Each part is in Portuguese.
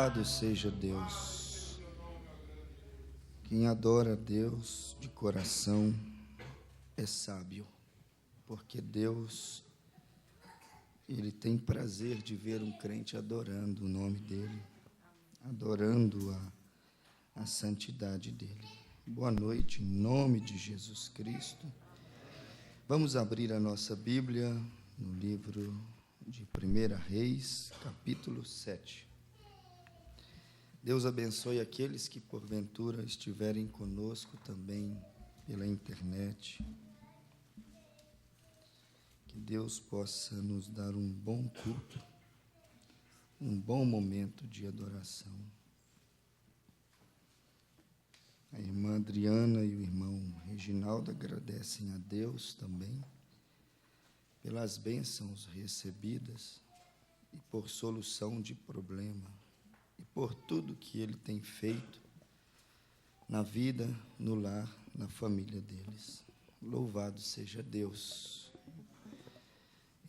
Louvado seja Deus. Quem adora a Deus de coração é sábio, porque Deus, Ele tem prazer de ver um crente adorando o nome dEle, adorando a santidade dEle. Boa noite, em nome de Jesus Cristo. Vamos abrir a nossa Bíblia no livro de 1 Reis, capítulo 7. Deus abençoe aqueles que porventura estiverem conosco também pela internet. Que Deus possa nos dar um bom culto, um bom momento de adoração. A irmã Adriana e o irmão Reginaldo agradecem a Deus também pelas bênçãos recebidas e por solução de problema e por tudo que Ele tem feito na vida, no lar, na família deles. Louvado seja Deus.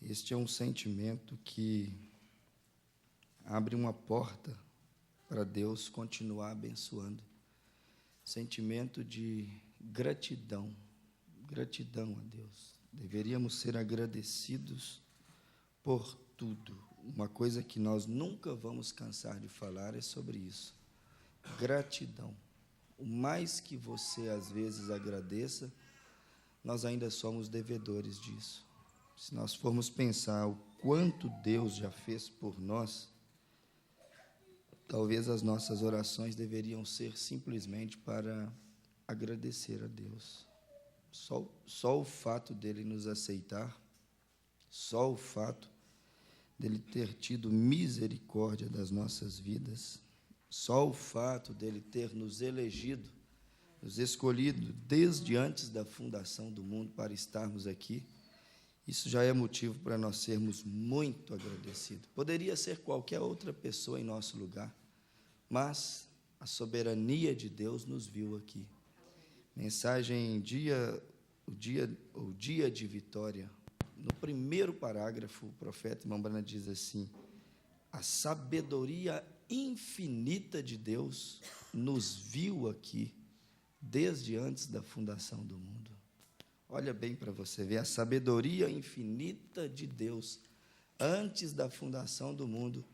Este é um sentimento que abre uma porta para Deus continuar abençoando. Sentimento de gratidão, gratidão a Deus. Deveríamos ser agradecidos por tudo. Uma coisa que nós nunca vamos cansar de falar é sobre isso. Gratidão. O mais que você às vezes agradeça, nós ainda somos devedores disso. Se nós formos pensar o quanto Deus já fez por nós, talvez as nossas orações deveriam ser simplesmente para agradecer a Deus. Só o fato dele nos aceitar, só o fato dele ter tido misericórdia das nossas vidas, só o fato dele ter nos elegido, nos escolhido desde antes da fundação do mundo para estarmos aqui, isso já é motivo para nós sermos muito agradecidos. Poderia ser qualquer outra pessoa em nosso lugar, mas a soberania de Deus nos viu aqui. Mensagem o dia de vitória. No primeiro parágrafo, o profeta irmão Branham diz assim: a sabedoria infinita de Deus nos viu aqui desde antes da fundação do mundo. Olha bem para você ver, a sabedoria infinita de Deus, antes da fundação do mundo,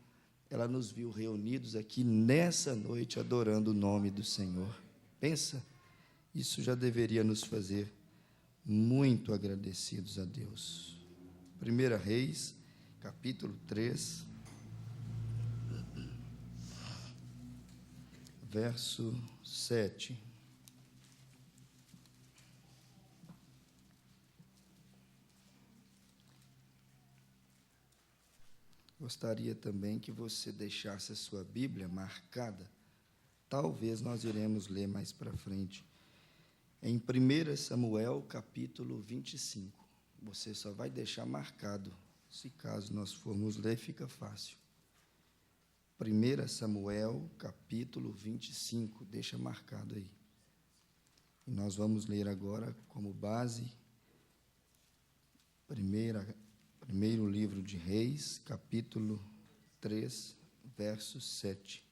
ela nos viu reunidos aqui nessa noite, adorando o nome do Senhor. Pensa, isso já deveria nos fazer muito agradecidos a Deus. 1 Reis, capítulo 3, verso 7. Gostaria também que você deixasse a sua Bíblia marcada. Talvez nós iremos ler mais para frente. Em 1 Samuel, capítulo 25. Você só vai deixar marcado. Se caso nós formos ler, fica fácil. 1 Samuel, capítulo 25. Deixa marcado aí. E nós vamos ler agora como base primeiro livro de Reis, capítulo 3, verso 7.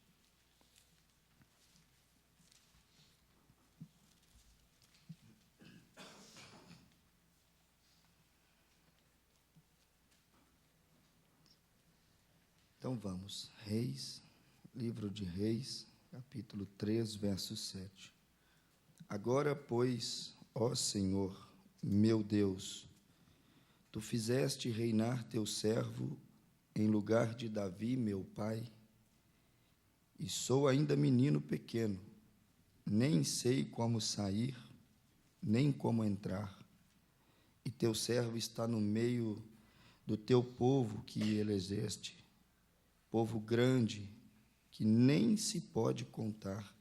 Então vamos, Reis, livro de Reis, capítulo 3, verso 7. Agora, pois, ó Senhor, meu Deus, Tu fizeste reinar teu servo em lugar de Davi, meu pai, e sou ainda menino pequeno, nem sei como sair, nem como entrar, e teu servo está no meio do teu povo que elegeste, povo grande, que nem se pode contar,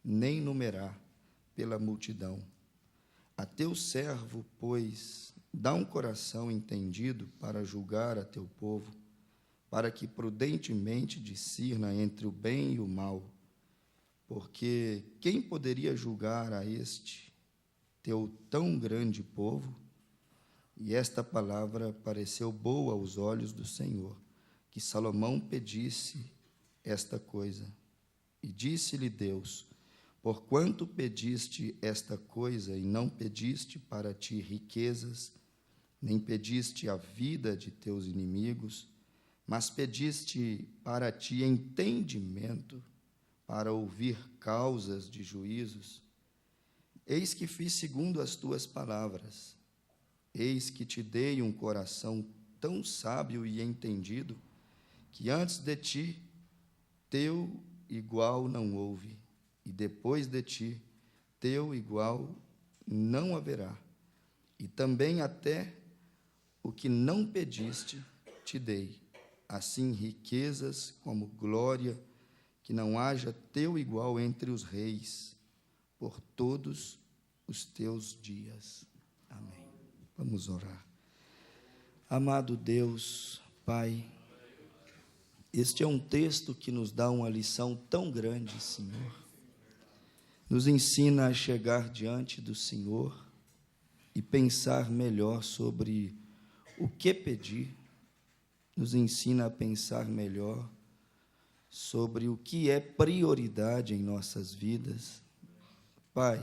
nem numerar pela multidão. A teu servo, pois, dá um coração entendido para julgar a teu povo, para que prudentemente discirna entre o bem e o mal. Porque quem poderia julgar a este teu tão grande povo? E esta palavra pareceu boa aos olhos do Senhor, que Salomão pedisse esta coisa. E disse-lhe Deus: porquanto pediste esta coisa, e não pediste para ti riquezas, nem pediste a vida de teus inimigos, mas pediste para ti entendimento, para ouvir causas de juízos, eis que fiz segundo as tuas palavras. Eis que te dei um coração tão sábio e entendido, que antes de ti teu igual não houve, e depois de ti teu igual não haverá. E também até o que não pediste te dei, assim riquezas como glória, que não haja teu igual entre os reis, por todos os teus dias. Amém. Vamos orar. Amado Deus, Pai, este é um texto que nos dá uma lição tão grande, Senhor. Nos ensina a chegar diante do Senhor e pensar melhor sobre o que pedir. Nos ensina a pensar melhor sobre o que é prioridade em nossas vidas. Pai,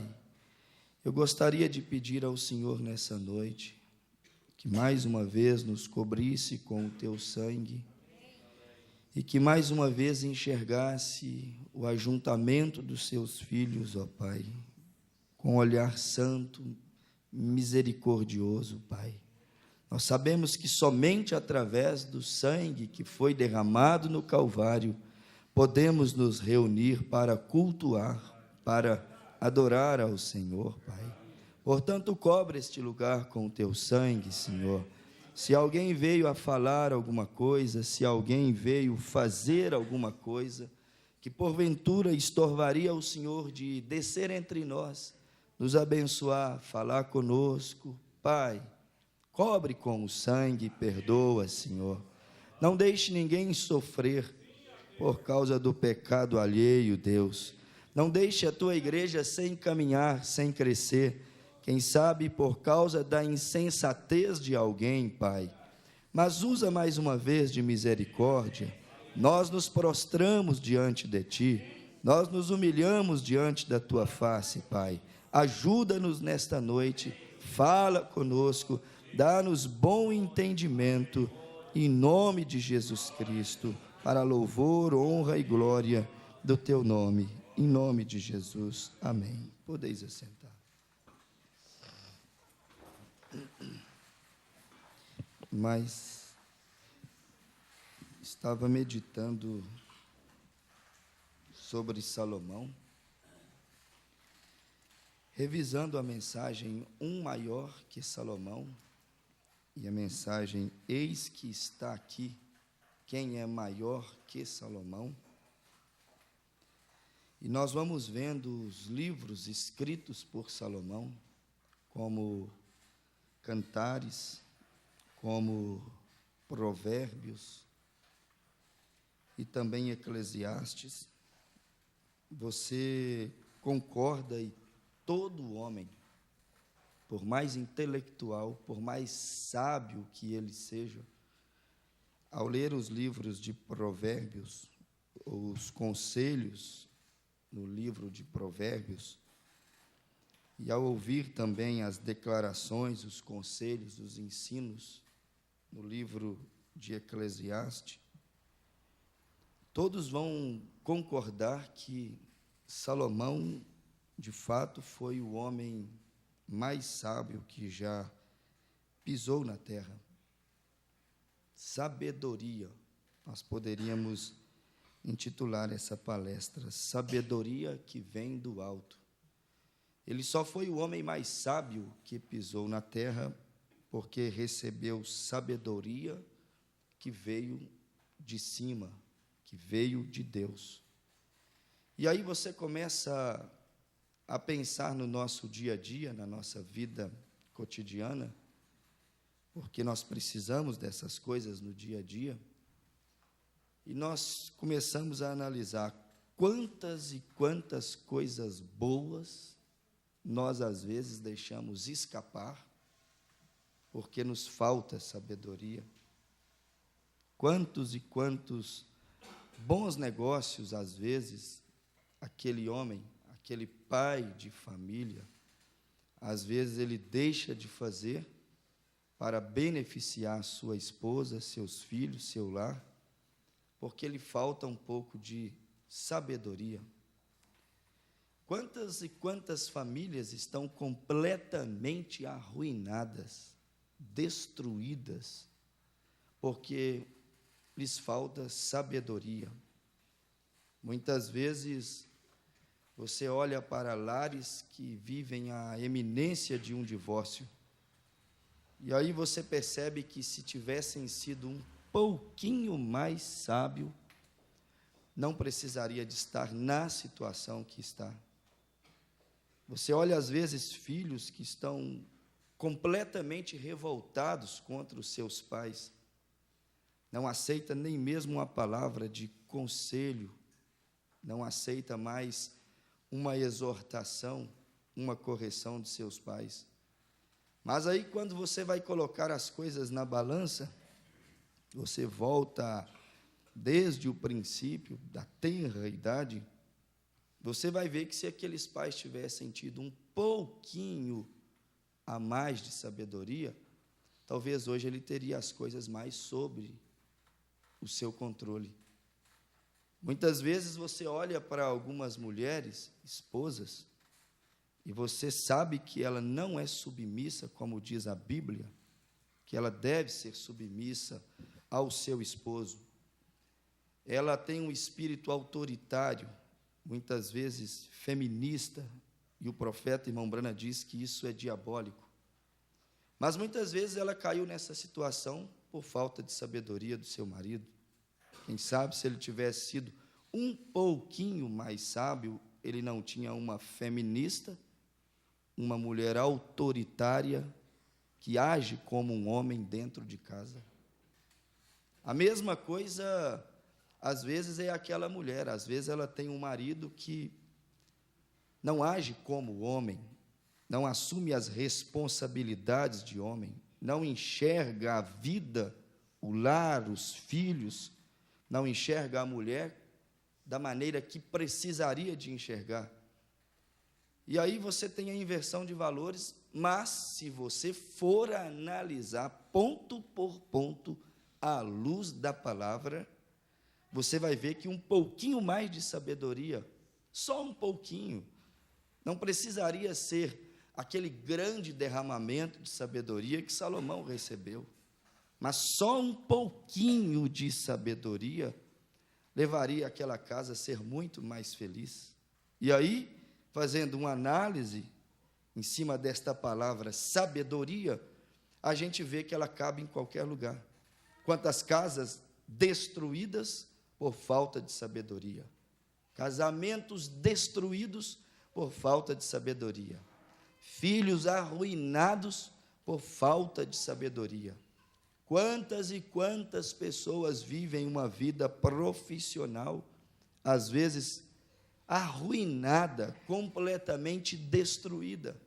eu gostaria de pedir ao Senhor nessa noite que mais uma vez nos cobrisse com o teu sangue e que mais uma vez enxergasse o ajuntamento dos seus filhos, ó Pai, com um olhar santo, misericordioso, Pai. Nós sabemos que somente através do sangue que foi derramado no Calvário podemos nos reunir para cultuar, para adorar ao Senhor, Pai. Portanto, cobre este lugar com o teu sangue, Senhor. Se alguém veio a falar alguma coisa, se alguém veio fazer alguma coisa que porventura estorvaria o Senhor de descer entre nós, nos abençoar, falar conosco, Pai, cobre com o sangue, perdoa, Senhor. Não deixe ninguém sofrer por causa do pecado alheio, Deus. Não deixe a tua igreja sem caminhar, sem crescer, quem sabe por causa da insensatez de alguém, Pai. Mas usa mais uma vez de misericórdia. Nós nos prostramos diante de Ti, nós nos humilhamos diante da Tua face, Pai. Ajuda-nos nesta noite, fala conosco, dá-nos bom entendimento, em nome de Jesus Cristo, para louvor, honra e glória do Teu nome, em nome de Jesus. Amém. Podeis assentar. Mas estava meditando sobre Salomão, revisando a mensagem Um Maior que Salomão, e a mensagem Eis que está aqui, quem é maior que Salomão? E nós vamos vendo os livros escritos por Salomão, como Cantares, como Provérbios e também Eclesiastes. Você concorda, e todo homem, por mais intelectual, por mais sábio que ele seja, ao ler os livros de Provérbios, os conselhos no livro de Provérbios, e ao ouvir também as declarações, os conselhos, os ensinos no livro de Eclesiastes, todos vão concordar que Salomão, de fato, foi o homem mais sábio que já pisou na terra. Sabedoria, nós poderíamos intitular essa palestra, Sabedoria que vem do alto. Ele só foi o homem mais sábio que pisou na terra, porque recebeu sabedoria que veio de cima, que veio de Deus. E aí você começa a pensar no nosso dia a dia, na nossa vida cotidiana, porque nós precisamos dessas coisas no dia a dia, e nós começamos a analisar quantas e quantas coisas boas nós, às vezes, deixamos escapar, porque nos falta sabedoria. Quantos e quantos bons negócios, às vezes, aquele homem, aquele pai de família, às vezes ele deixa de fazer para beneficiar sua esposa, seus filhos, seu lar, porque lhe falta um pouco de sabedoria. Quantas e quantas famílias estão completamente arruinadas, destruídas, porque lhes falta sabedoria. Muitas vezes você olha para lares que vivem à eminência de um divórcio, e aí você percebe que se tivessem sido um pouquinho mais sábio, não precisaria de estar na situação que está. Você olha, às vezes, filhos que estão completamente revoltados contra os seus pais, não aceita nem mesmo uma palavra de conselho, não aceita mais uma exortação, uma correção de seus pais. Mas aí, quando você vai colocar as coisas na balança, você volta desde o princípio da tenra idade, você vai ver que se aqueles pais tivessem tido um pouquinho a mais de sabedoria, talvez hoje ele teria as coisas mais sobre o seu controle. Muitas vezes você olha para algumas mulheres, esposas, e você sabe que ela não é submissa, como diz a Bíblia, que ela deve ser submissa ao seu esposo. Ela tem um espírito autoritário, muitas vezes feminista, e o profeta irmão Brana diz que isso é diabólico. Mas muitas vezes ela caiu nessa situação por falta de sabedoria do seu marido. Quem sabe, se ele tivesse sido um pouquinho mais sábio, ele não tinha uma feminista, uma mulher autoritária, que age como um homem dentro de casa. A mesma coisa, às vezes, é aquela mulher, às vezes ela tem um marido que não age como homem, não assume as responsabilidades de homem, não enxerga a vida, o lar, os filhos, não enxerga a mulher da maneira que precisaria de enxergar. E aí você tem a inversão de valores, mas se você for analisar ponto por ponto, à luz da palavra, você vai ver que um pouquinho mais de sabedoria, só um pouquinho, não precisaria ser aquele grande derramamento de sabedoria que Salomão recebeu, mas só um pouquinho de sabedoria levaria aquela casa a ser muito mais feliz. E aí, fazendo uma análise em cima desta palavra sabedoria, a gente vê que ela cabe em qualquer lugar. Quantas casas destruídas por falta de sabedoria, casamentos destruídos por falta de sabedoria, filhos arruinados por falta de sabedoria. Quantas e quantas pessoas vivem uma vida profissional, às vezes arruinada, completamente destruída.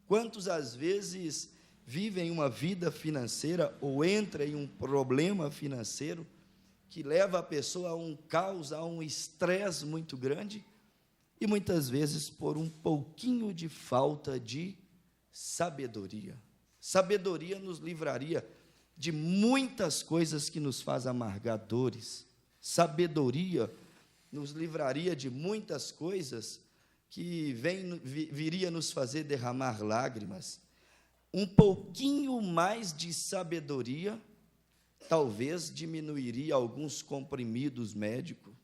Quantos, às vezes, vivem uma vida financeira ou entram em um problema financeiro que leva a pessoa a um caos, a um estresse muito grande, e muitas vezes por um pouquinho de falta de sabedoria. Sabedoria nos livraria de muitas coisas que nos faz amargar dores. Sabedoria nos livraria de muitas coisas que viria nos fazer derramar lágrimas. Um pouquinho mais de sabedoria talvez diminuiria alguns comprimidos médicos.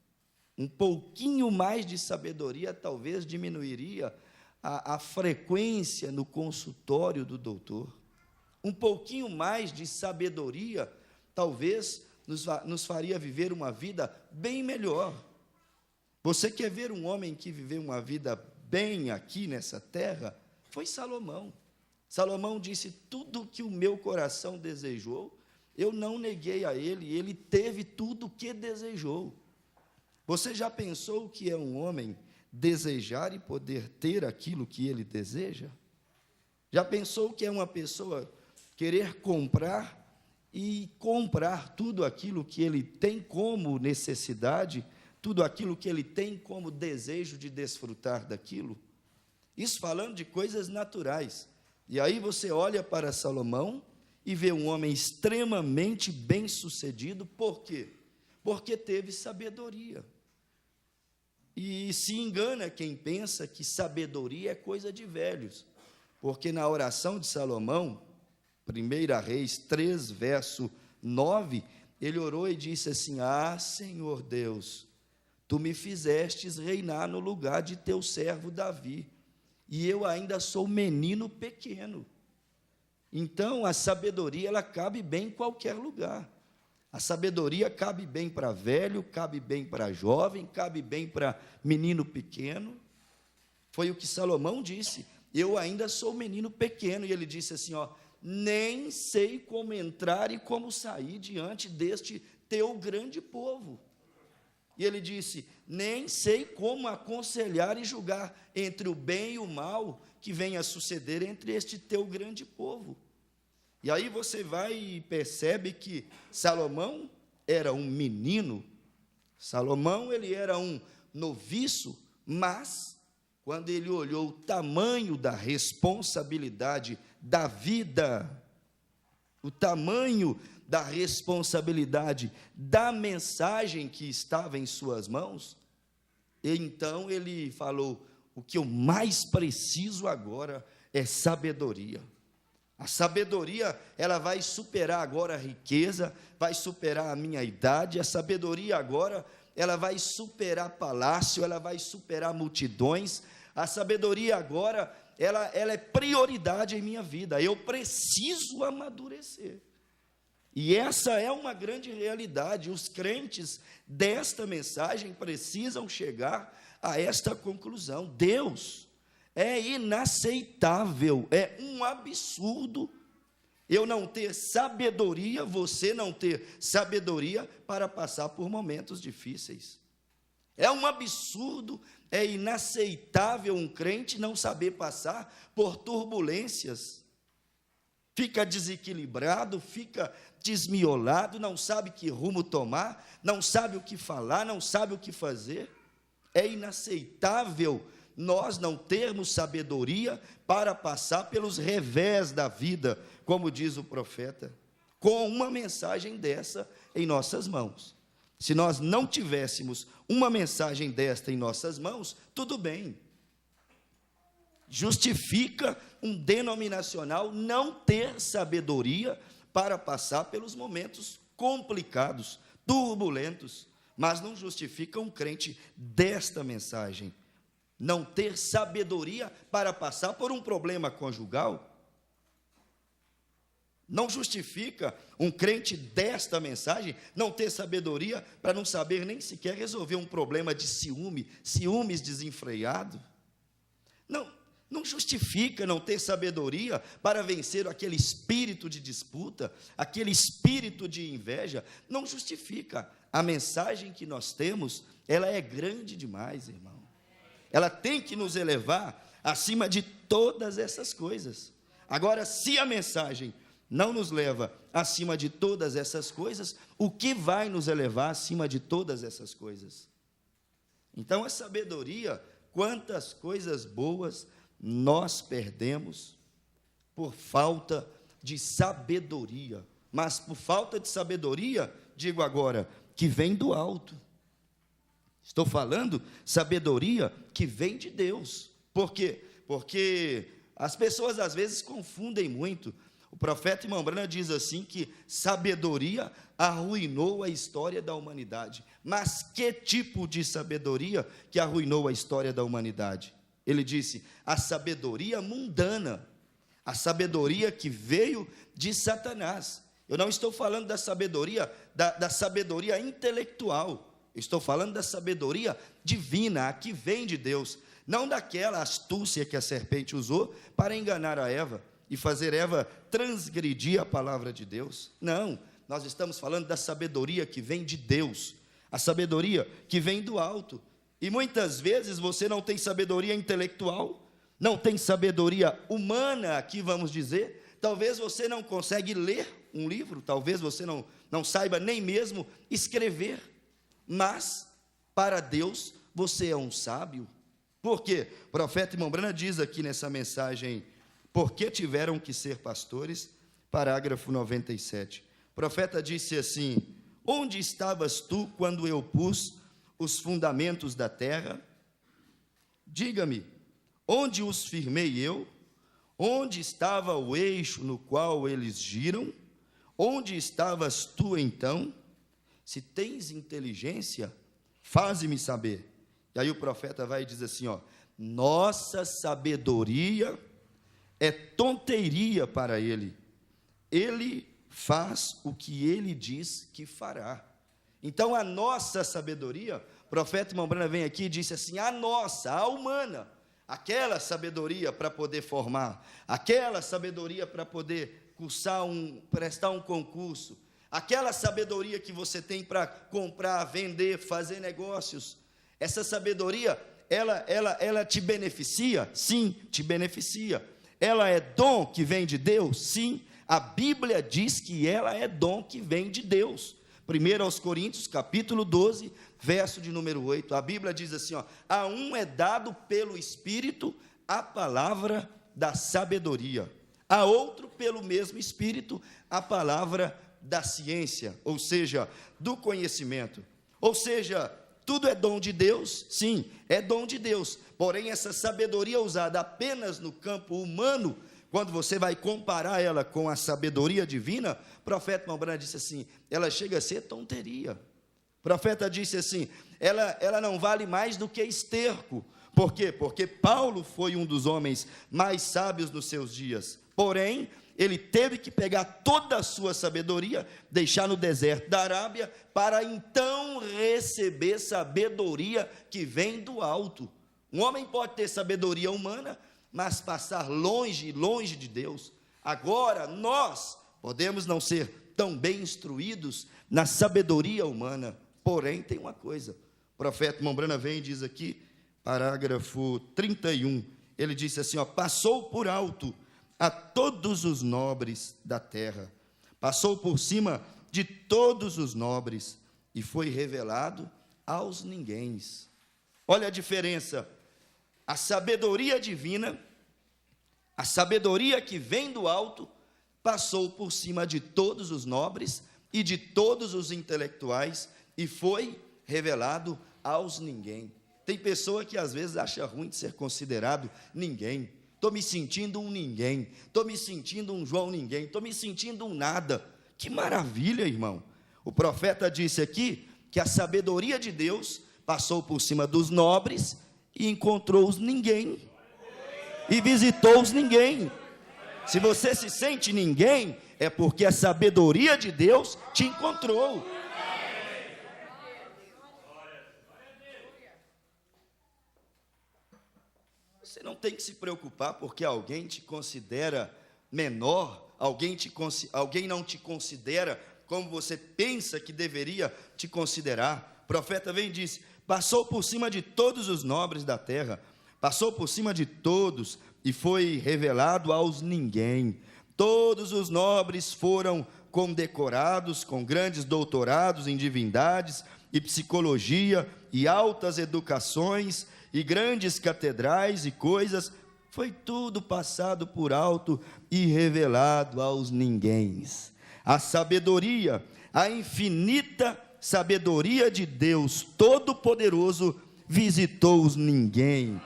Um pouquinho mais de sabedoria talvez diminuiria a frequência no consultório do doutor. Um pouquinho mais de sabedoria talvez nos faria viver uma vida bem melhor. Você quer ver um homem que viveu uma vida bem aqui nessa terra? Foi Salomão. Salomão disse: tudo que o meu coração desejou, eu não neguei a ele, e ele teve tudo o que desejou. Você já pensou que é um homem desejar e poder ter aquilo que ele deseja? Já pensou que é uma pessoa querer comprar e comprar tudo aquilo que ele tem como necessidade, tudo aquilo que ele tem como desejo de desfrutar daquilo. Isso falando de coisas naturais. E aí você olha para Salomão e vê um homem extremamente bem-sucedido. Por quê? Porque teve sabedoria. E se engana quem pensa que sabedoria é coisa de velhos, porque na oração de Salomão, 1 Reis 3, verso 9, ele orou e disse assim: ah, Senhor Deus, tu me fizestes reinar no lugar de teu servo Davi, e eu ainda sou menino pequeno. Então, a sabedoria, ela cabe bem em qualquer lugar. A sabedoria cabe bem para velho, cabe bem para jovem, cabe bem para menino pequeno. Foi o que Salomão disse: eu ainda sou menino pequeno. E ele disse assim, ó: nem sei como entrar e como sair diante deste teu grande povo. E ele disse: nem sei como aconselhar e julgar entre o bem e o mal que vem a suceder entre este teu grande povo. E aí você vai e percebe que Salomão era um menino, Salomão ele era um noviço, mas quando ele olhou o tamanho da responsabilidade da vida, o tamanho da responsabilidade da mensagem que estava em suas mãos, então ele falou: o que eu mais preciso agora é sabedoria. A sabedoria, ela vai superar agora a riqueza, vai superar a minha idade. A sabedoria agora, ela vai superar palácio, ela vai superar multidões. A sabedoria agora, ela é prioridade em minha vida. Eu preciso amadurecer. E essa é uma grande realidade. Os crentes desta mensagem precisam chegar a esta conclusão: Deus, é inaceitável, é um absurdo eu não ter sabedoria, você não ter sabedoria para passar por momentos difíceis. É um absurdo, é inaceitável um crente não saber passar por turbulências. Fica desequilibrado, fica desmiolado, não sabe que rumo tomar, não sabe o que falar, não sabe o que fazer. É inaceitável nós não termos sabedoria para passar pelos revés da vida, como diz o profeta, com uma mensagem dessa em nossas mãos. Se nós não tivéssemos uma mensagem desta em nossas mãos, tudo bem. Justifica um denominacional não ter sabedoria para passar pelos momentos complicados, turbulentos, mas não justifica um crente desta mensagem não ter sabedoria para passar por um problema conjugal. Não justifica um crente desta mensagem não ter sabedoria para não saber nem sequer resolver um problema de ciúmes desenfreado. Não justifica não ter sabedoria para vencer aquele espírito de disputa, aquele espírito de inveja. Não justifica. A mensagem que nós temos, ela é grande demais, irmão. Ela tem que nos elevar acima de todas essas coisas. Agora, se a mensagem não nos leva acima de todas essas coisas, o que vai nos elevar acima de todas essas coisas? Então, a sabedoria, quantas coisas boas nós perdemos por falta de sabedoria. Mas por falta de sabedoria, digo agora, que vem do alto. Estou falando sabedoria que vem de Deus. Por quê? Porque as pessoas às vezes confundem muito. O profeta Irmão Branham diz assim que sabedoria arruinou a história da humanidade. Mas que tipo de sabedoria que arruinou a história da humanidade? Ele disse: a sabedoria mundana, a sabedoria que veio de Satanás. Eu não estou falando da sabedoria, da sabedoria intelectual. Estou falando da sabedoria divina, a que vem de Deus, não daquela astúcia que a serpente usou para enganar a Eva e fazer Eva transgredir a palavra de Deus. Não, nós estamos falando da sabedoria que vem de Deus, a sabedoria que vem do alto. E muitas vezes você não tem sabedoria intelectual, não tem sabedoria humana, aqui vamos dizer, talvez você não consegue ler um livro, talvez você não saiba nem mesmo escrever, mas para Deus você é um sábio. Por quê? O profeta irmão Branham diz aqui nessa mensagem, por que tiveram que ser pastores? Parágrafo 97. O profeta disse assim: onde estavas tu quando eu pus os fundamentos da terra? Diga-me, onde os firmei eu? Onde estava o eixo no qual eles giram? Onde estavas tu então? Se tens inteligência, faze-me saber. E aí o profeta vai e diz assim, ó: nossa sabedoria é tonteiria para ele. Ele faz o que ele diz que fará. Então a nossa sabedoria, o profeta irmão Branham vem aqui e disse assim: a nossa, a humana, aquela sabedoria para poder formar, aquela sabedoria para poder prestar um concurso, aquela sabedoria que você tem para comprar, vender, fazer negócios, essa sabedoria, ela te beneficia? Sim, te beneficia. Ela é dom que vem de Deus? Sim, a Bíblia diz que ela é dom que vem de Deus. 1 aos Coríntios, capítulo 12, verso de número 8, a Bíblia diz assim, ó: a um é dado pelo Espírito a palavra da sabedoria, a outro pelo mesmo Espírito a palavra da ciência, ou seja, do conhecimento. Ou seja, tudo é dom de Deus? Sim, é dom de Deus, porém essa sabedoria usada apenas no campo humano, quando você vai comparar ela com a sabedoria divina, o profeta irmão Branham disse assim, ela chega a ser tonteria. O profeta disse assim, ela não vale mais do que esterco. Por quê? Porque Paulo foi um dos homens mais sábios nos seus dias, porém, ele teve que pegar toda a sua sabedoria, deixar no deserto da Arábia, para então receber sabedoria que vem do alto. Um homem pode ter sabedoria humana, mas passar longe de Deus. Agora, nós podemos não ser tão bem instruídos na sabedoria humana, porém, tem uma coisa, o profeta irmão Branham vem e diz aqui, parágrafo 31, ele disse assim, ó: passou por alto a todos os nobres da terra, passou por cima de todos os nobres, e foi revelado aos ninguéms. Olha a diferença, a sabedoria divina, a sabedoria que vem do alto, passou por cima de todos os nobres e de todos os intelectuais, e foi revelado aos ninguém. Tem pessoa que às vezes acha ruim de ser considerado ninguém. Estou me sentindo um ninguém, estou me sentindo um João ninguém, estou me sentindo um nada. Que maravilha, irmão. O profeta disse aqui que a sabedoria de Deus passou por cima dos nobres e encontrou os ninguém, e visitou os ninguém. Se você se sente ninguém, é porque a sabedoria de Deus te encontrou. Você não tem que se preocupar porque alguém te considera menor, alguém não te considera como você pensa que deveria te considerar. O profeta vem e diz, passou por cima de todos os nobres da terra, passou por cima de todos e foi revelado aos ninguém. Todos os nobres foram condecorados com grandes doutorados em divindades e psicologia e altas educações e grandes catedrais e coisas, foi tudo passado por alto e revelado aos ninguéms. A sabedoria, a infinita sabedoria de Deus Todo-Poderoso visitou os ninguém.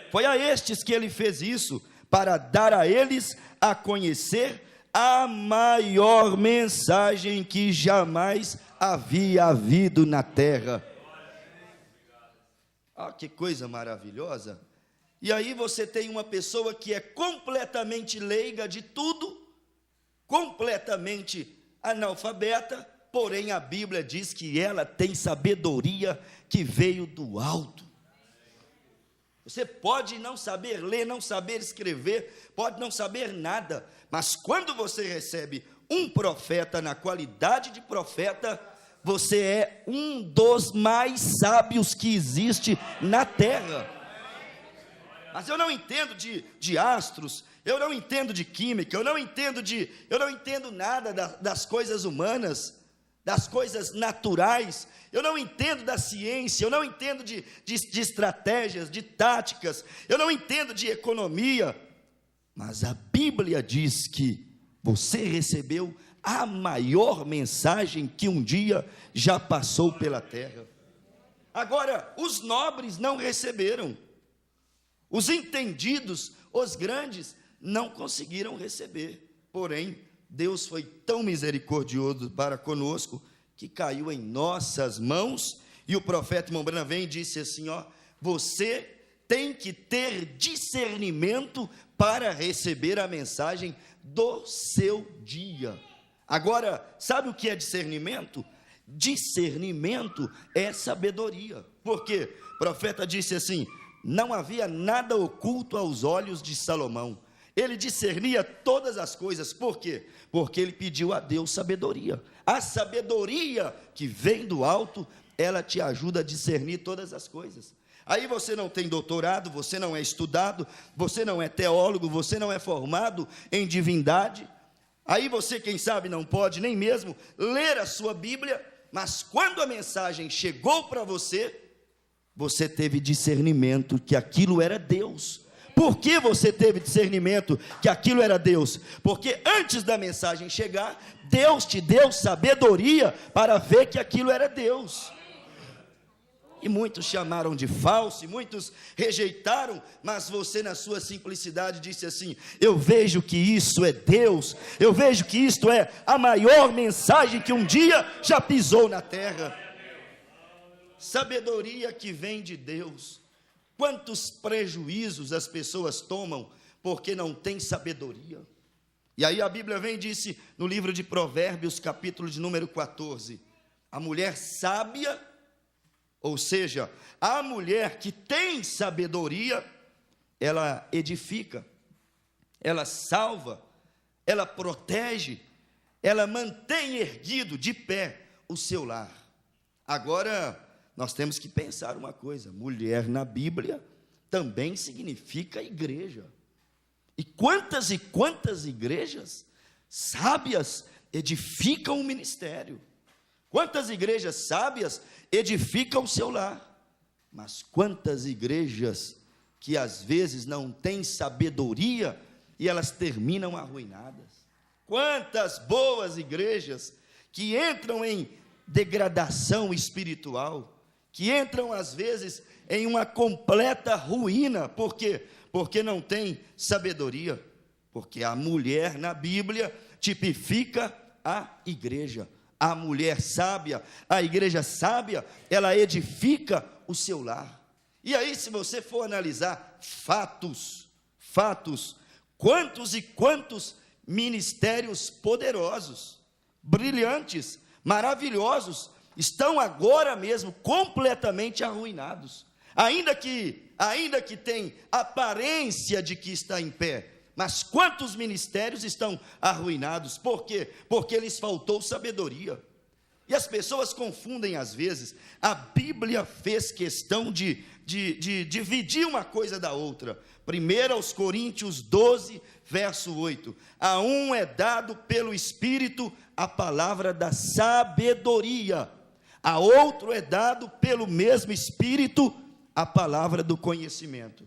Foi a estes que ele fez isso, para dar a eles a conhecer a maior mensagem que jamais havia havido na terra. Ah, que coisa maravilhosa. E aí você tem uma pessoa que é completamente leiga de tudo, completamente analfabeta, porém a Bíblia diz que ela tem sabedoria que veio do alto. Você pode não saber ler, não saber escrever, pode não saber nada, mas quando você recebe um profeta na qualidade de profeta, você é um dos mais sábios que existe na terra. Mas eu não entendo de astros, eu não entendo de química, eu não entendo nada das coisas humanas, das coisas naturais, eu não entendo da ciência, eu não entendo de estratégias, de táticas, eu não entendo de economia, mas a Bíblia diz que você recebeu a maior mensagem que um dia já passou pela terra. Agora, os nobres não receberam, os entendidos, os grandes, não conseguiram receber. Porém, Deus foi tão misericordioso para conosco, que caiu em nossas mãos, e o profeta irmão Branham vem e disse assim, você tem que ter discernimento para receber a mensagem do seu dia. Agora, sabe o que é discernimento? Discernimento é sabedoria. Por quê? O profeta disse assim, não havia nada oculto aos olhos de Salomão. Ele discernia todas as coisas. Por quê? Porque ele pediu a Deus sabedoria. A sabedoria que vem do alto, ela te ajuda a discernir todas as coisas. Aí você não tem doutorado, você não é estudado, você não é teólogo, você não é formado em divindade. Aí você, quem sabe, não pode nem mesmo ler a sua Bíblia, mas quando a mensagem chegou para você, você teve discernimento que aquilo era Deus. Por que você teve discernimento que aquilo era Deus? Porque antes da mensagem chegar, Deus te deu sabedoria para ver que aquilo era Deus. E muitos chamaram de falso, e muitos rejeitaram, mas você na sua simplicidade disse assim, eu vejo que isso é Deus, eu vejo que isto é a maior mensagem que um dia já pisou na terra. Sabedoria que vem de Deus. Quantos prejuízos as pessoas tomam porque não têm sabedoria? E aí a Bíblia vem e disse no livro de Provérbios, capítulo de número 14, a mulher sábia, ou seja, a mulher que tem sabedoria, ela edifica, ela salva, ela protege, ela mantém erguido, de pé, o seu lar. Agora, nós temos que pensar uma coisa, mulher na Bíblia também significa igreja. E quantas igrejas sábias edificam o ministério? Quantas igrejas sábias edificam o seu lar? Mas quantas igrejas que às vezes não têm sabedoria e elas terminam arruinadas? Quantas boas igrejas que entram em degradação espiritual, que entram às vezes em uma completa ruína. Por quê? Porque não tem sabedoria. Porque a mulher na Bíblia tipifica a igreja. A mulher sábia, a igreja sábia, ela edifica o seu lar. E aí, se você for analisar fatos, quantos e quantos ministérios poderosos, brilhantes, maravilhosos, estão agora mesmo completamente arruinados, ainda que tem aparência de que está em pé, mas quantos ministérios estão arruinados? Por quê? Porque lhes faltou sabedoria. E as pessoas confundem às vezes. A Bíblia fez questão de dividir uma coisa da outra. 1 Coríntios 12, verso 8, a um é dado pelo Espírito a palavra da sabedoria, a outro é dado pelo mesmo Espírito a palavra do conhecimento.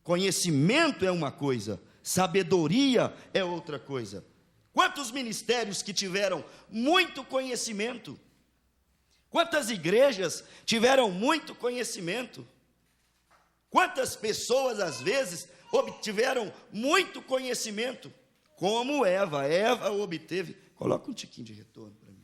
Conhecimento é uma coisa, sabedoria é outra coisa. Quantos ministérios que tiveram muito conhecimento? Quantas igrejas tiveram muito conhecimento? Quantas pessoas às vezes obtiveram muito conhecimento? Como Eva obteve, coloca um tiquinho de retorno para mim.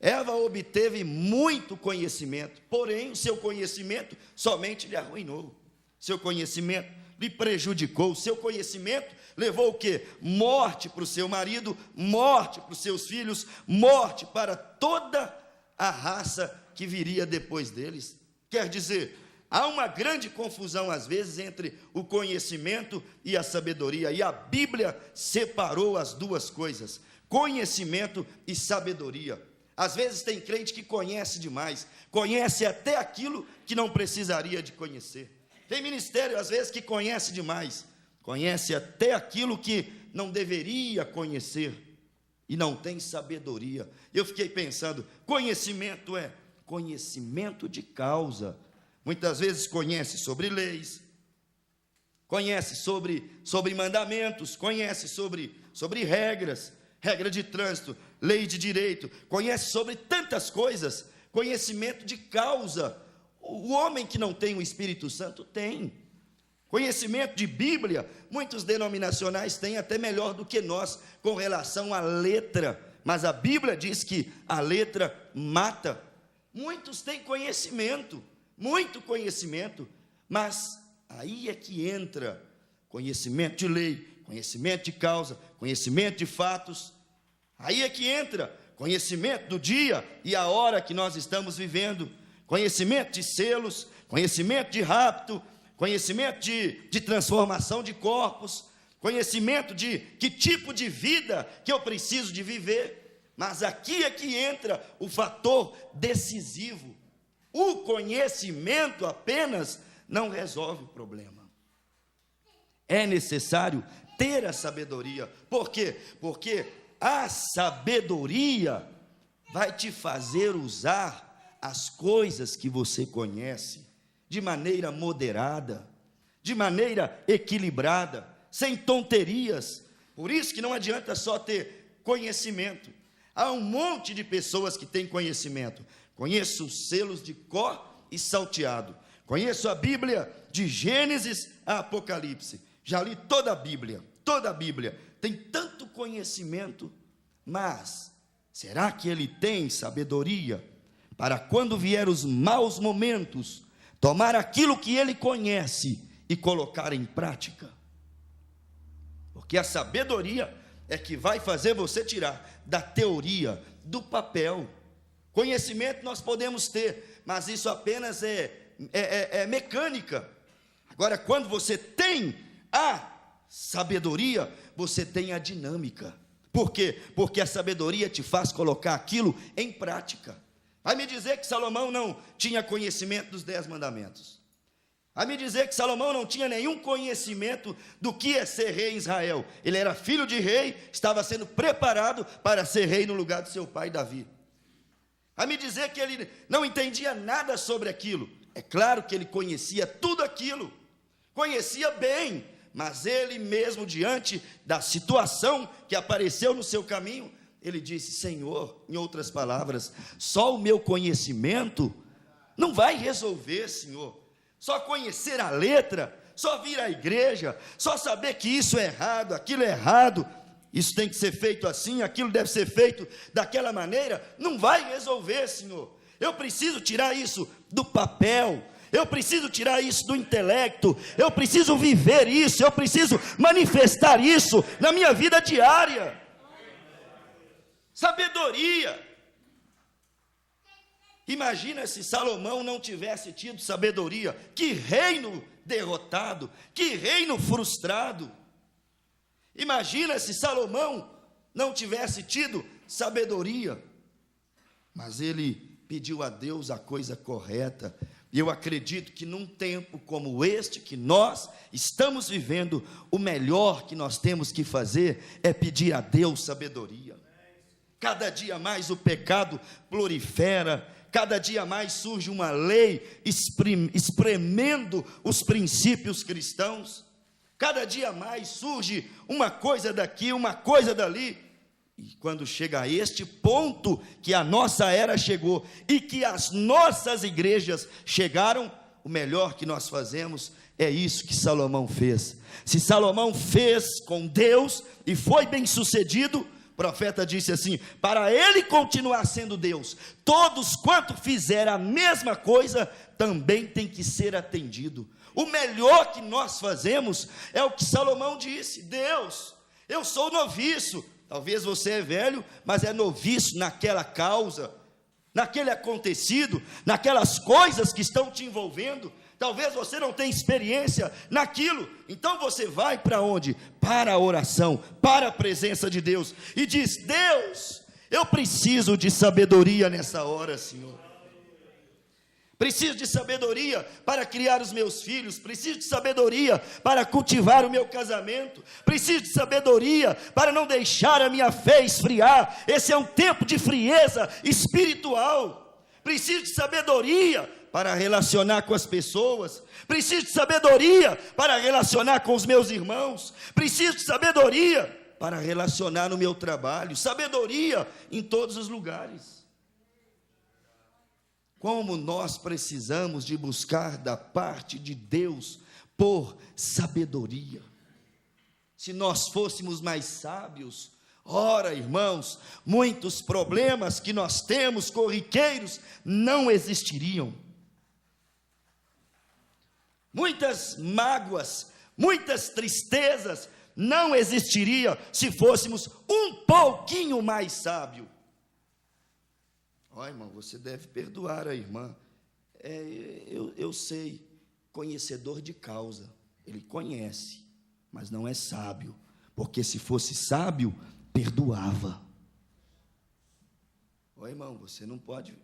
Eva obteve muito conhecimento, porém o seu conhecimento somente lhe arruinou. Seu conhecimento lhe prejudicou, o seu conhecimento levou o quê? Morte para o seu marido, morte para os seus filhos, morte para toda a raça que viria depois deles. Quer dizer, há uma grande confusão às vezes entre o conhecimento e a sabedoria, e a Bíblia separou as duas coisas, conhecimento e sabedoria. Às vezes tem crente que conhece demais, conhece até aquilo que não precisaria de conhecer. Tem ministério às vezes que conhece demais, conhece até aquilo que não deveria conhecer e não tem sabedoria. Eu fiquei pensando, conhecimento é conhecimento de causa. Muitas vezes conhece sobre leis, conhece sobre mandamentos, conhece sobre regras, regra de trânsito, lei de direito, conhece sobre tantas coisas, conhecimento de causa. O homem que não tem o Espírito Santo tem. Conhecimento de Bíblia, muitos denominacionais têm até melhor do que nós, com relação à letra, mas a Bíblia diz que a letra mata. Muitos têm conhecimento, muito conhecimento, mas aí é que entra conhecimento de lei, conhecimento de causa, conhecimento de fatos, aí é que entra conhecimento do dia e a hora que nós estamos vivendo, conhecimento de selos, conhecimento de rapto, conhecimento de transformação de corpos, conhecimento de que tipo de vida que eu preciso de viver. Mas aqui é que entra o fator decisivo. O conhecimento apenas não resolve o problema. É necessário ter a sabedoria. Por quê? Porque a sabedoria vai te fazer usar as coisas que você conhece de maneira moderada, de maneira equilibrada, sem tonterias. Por isso que não adianta só ter conhecimento. Há um monte de pessoas que têm conhecimento. Conheço os selos de cor e salteado. Conheço a Bíblia de Gênesis a Apocalipse. Já li toda a Bíblia, toda a Bíblia. Tem tanto conhecimento, mas será que ele tem sabedoria para quando vier os maus momentos, tomar aquilo que ele conhece e colocar em prática? Porque a sabedoria é que vai fazer você tirar da teoria, do papel. Conhecimento nós podemos ter, mas isso apenas é mecânica. Agora, quando você tem a sabedoria, você tem a dinâmica. Por quê? Porque a sabedoria te faz colocar aquilo em prática. Vai me dizer que Salomão não tinha conhecimento dos 10 mandamentos. Vai me dizer que Salomão não tinha nenhum conhecimento do que é ser rei em Israel. Ele era filho de rei, estava sendo preparado para ser rei no lugar do seu pai Davi. Vai me dizer que ele não entendia nada sobre aquilo. É claro que ele conhecia tudo aquilo, conhecia bem, mas ele mesmo, diante da situação que apareceu no seu caminho, ele disse: Senhor, em outras palavras, só o meu conhecimento não vai resolver, Senhor. Só conhecer a letra, só vir à igreja, só saber que isso é errado, aquilo é errado, isso tem que ser feito assim, aquilo deve ser feito daquela maneira, não vai resolver, Senhor. Eu preciso tirar isso do papel, eu preciso tirar isso do intelecto, eu preciso viver isso, eu preciso manifestar isso na minha vida diária. Sabedoria. Imagina se Salomão não tivesse tido sabedoria. Que reino derrotado, que reino frustrado. Imagina se Salomão não tivesse tido sabedoria. Mas ele pediu a Deus a coisa correta. E eu acredito que num tempo como este que nós estamos vivendo, o melhor que nós temos que fazer é pedir a Deus sabedoria. Cada dia mais o pecado prolifera, cada dia mais surge uma lei espremendo os princípios cristãos, cada dia mais surge uma coisa daqui, uma coisa dali, e quando chega a este ponto que a nossa era chegou, e que as nossas igrejas chegaram, o melhor que nós fazemos é isso que Salomão fez. Se Salomão fez com Deus e foi bem sucedido, o profeta disse assim: para ele continuar sendo Deus, todos quanto fizer a mesma coisa, também tem que ser atendido. O melhor que nós fazemos é o que Salomão disse: Deus, eu sou noviço, talvez você é velho, mas é noviço naquela causa, naquele acontecido, naquelas coisas que estão te envolvendo. Talvez você não tenha experiência naquilo, então você vai para onde? Para a oração, para a presença de Deus, e diz: Deus, eu preciso de sabedoria nessa hora, Senhor. Preciso de sabedoria para criar os meus filhos. Preciso de sabedoria para cultivar o meu casamento. Preciso de sabedoria para não deixar a minha fé esfriar. Esse é um tempo de frieza espiritual. Preciso de sabedoria para relacionar com as pessoas. Preciso de sabedoria para relacionar com os meus irmãos. Preciso de sabedoria para relacionar no meu trabalho. Sabedoria em todos os lugares. Como nós precisamos de buscar da parte de Deus por sabedoria. Se nós fôssemos mais sábios, ora, irmãos, muitos problemas que nós temos corriqueiros não existiriam. Muitas mágoas, muitas tristezas não existiriam se fôssemos um pouquinho mais sábios. Ó, irmão, você deve perdoar a irmã. Eu sei, conhecedor de causa. Ele conhece, mas não é sábio. Porque se fosse sábio, perdoava. Ó, irmão, você não pode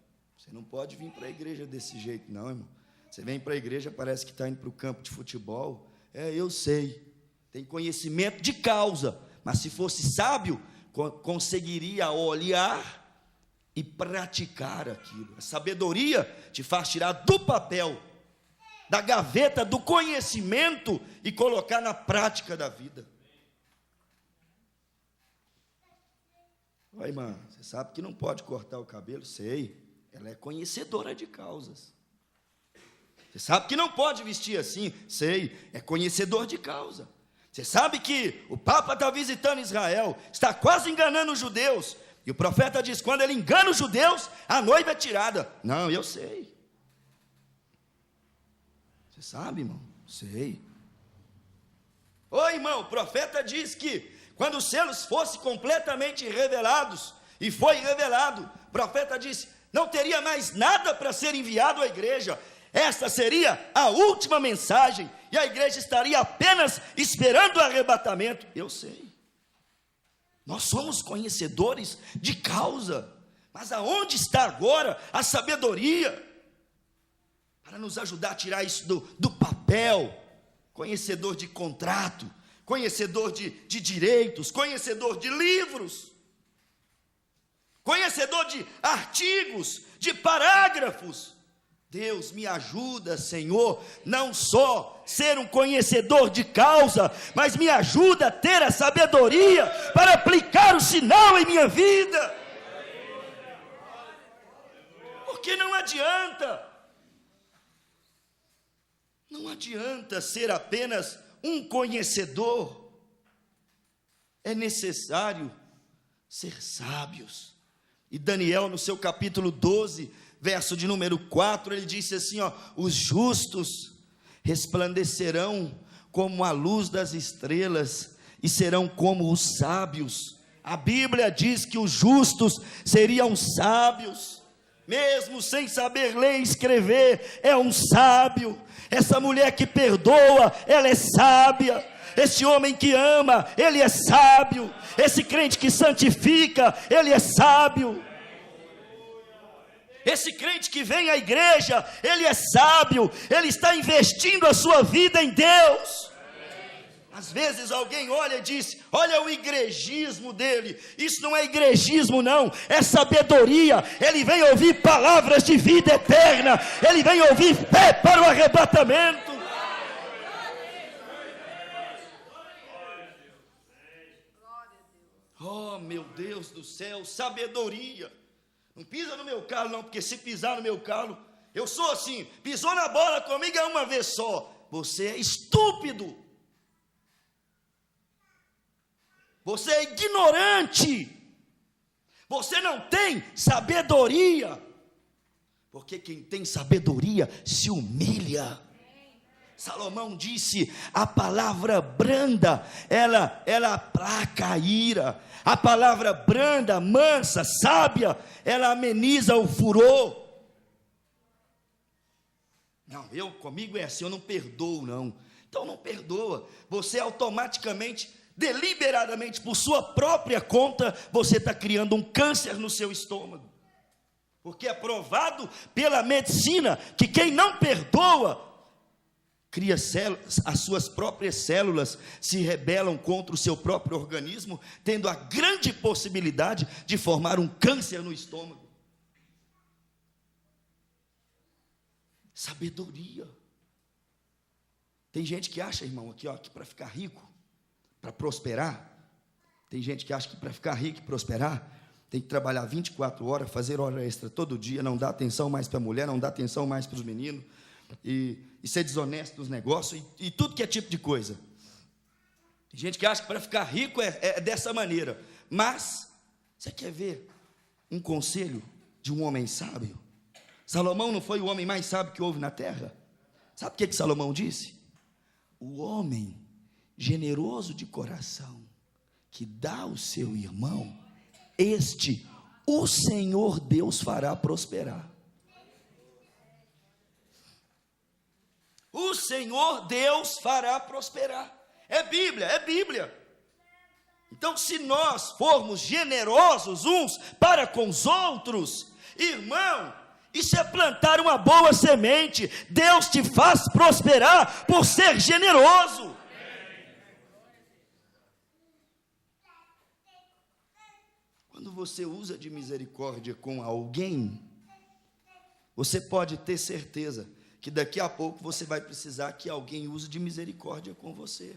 vir para a igreja desse jeito, não, irmão. Você vem para a igreja, parece que está indo para o campo de futebol. Eu sei, tem conhecimento de causa. Mas se fosse sábio, conseguiria olhar e praticar aquilo. A sabedoria te faz tirar do papel, da gaveta do conhecimento e colocar na prática da vida. Oi, irmã, você sabe que não pode cortar o cabelo? Sei, ela é conhecedora de causas. Você sabe que não pode vestir assim? Sei, é conhecedor de causa. Você sabe que o Papa está visitando Israel, está quase enganando os judeus. E o profeta diz, quando ele engana os judeus, a noiva é tirada. Não, eu sei. Você sabe, irmão? Sei. Ô, irmão, o profeta diz que quando os selos fossem completamente revelados, e foi revelado, o profeta disse, não teria mais nada para ser enviado à igreja. Esta seria a última mensagem, e a igreja estaria apenas esperando o arrebatamento. Eu sei. Nós somos conhecedores de causa, mas aonde está agora a sabedoria para nos ajudar a tirar isso do papel? Conhecedor de contrato, conhecedor de direitos, conhecedor de livros, conhecedor de artigos, de parágrafos. Deus me ajuda, Senhor, não só ser um conhecedor de causa, mas me ajuda a ter a sabedoria para aplicar o sinal em minha vida. Porque não adianta ser apenas um conhecedor, é necessário ser sábios. E Daniel, no seu capítulo 12, verso de número 4, ele disse assim, os justos resplandecerão como a luz das estrelas, e serão como os sábios. A Bíblia diz que os justos seriam sábios, mesmo sem saber ler e escrever, é um sábio. Essa mulher que perdoa, ela é sábia. Esse homem que ama, ele é sábio. Esse crente que santifica, ele é sábio. Esse crente que vem à igreja, ele é sábio, ele está investindo a sua vida em Deus. Às vezes alguém olha e diz, olha o igrejismo dele. Isso não é igrejismo não, é sabedoria. Ele vem ouvir palavras de vida eterna, ele vem ouvir fé para o arrebatamento. Oh, meu Deus do céu, sabedoria. Não pisa no meu calo não, porque se pisar no meu calo, eu sou assim, pisou na bola comigo é uma vez só. Você é estúpido. Você é ignorante. Você não tem sabedoria. Porque quem tem sabedoria se humilha. Salomão disse, a palavra branda, ela aplaca a ira. A palavra branda, mansa, sábia, ela ameniza o furor. Não, comigo é assim, eu não perdoo não. Então não perdoa. Você automaticamente, deliberadamente, por sua própria conta, você está criando um câncer no seu estômago. Porque é provado pela medicina que quem não perdoa, cria células, as suas próprias células se rebelam contra o seu próprio organismo, tendo a grande possibilidade de formar um câncer no estômago. Sabedoria. Tem gente que acha, irmão, aqui, ó, que para ficar rico, para prosperar, tem gente que acha que para ficar rico e prosperar, tem que trabalhar 24 horas, fazer hora extra todo dia, não dá atenção mais para a mulher, não dá atenção mais para os meninos, e ser desonesto nos negócios, e tudo que é tipo de coisa. Tem gente que acha que para ficar rico é dessa maneira. Mas, você quer ver um conselho de um homem sábio? Salomão não foi o homem mais sábio que houve na terra? Sabe o que Salomão disse? O homem generoso de coração, que dá ao seu irmão, este o Senhor Deus fará prosperar. O Senhor Deus fará prosperar. É Bíblia, é Bíblia. Então, se nós formos generosos uns para com os outros, irmão, isso é plantar uma boa semente. Deus te faz prosperar por ser generoso. Quando você usa de misericórdia com alguém, você pode ter certeza que daqui a pouco você vai precisar que alguém use de misericórdia com você.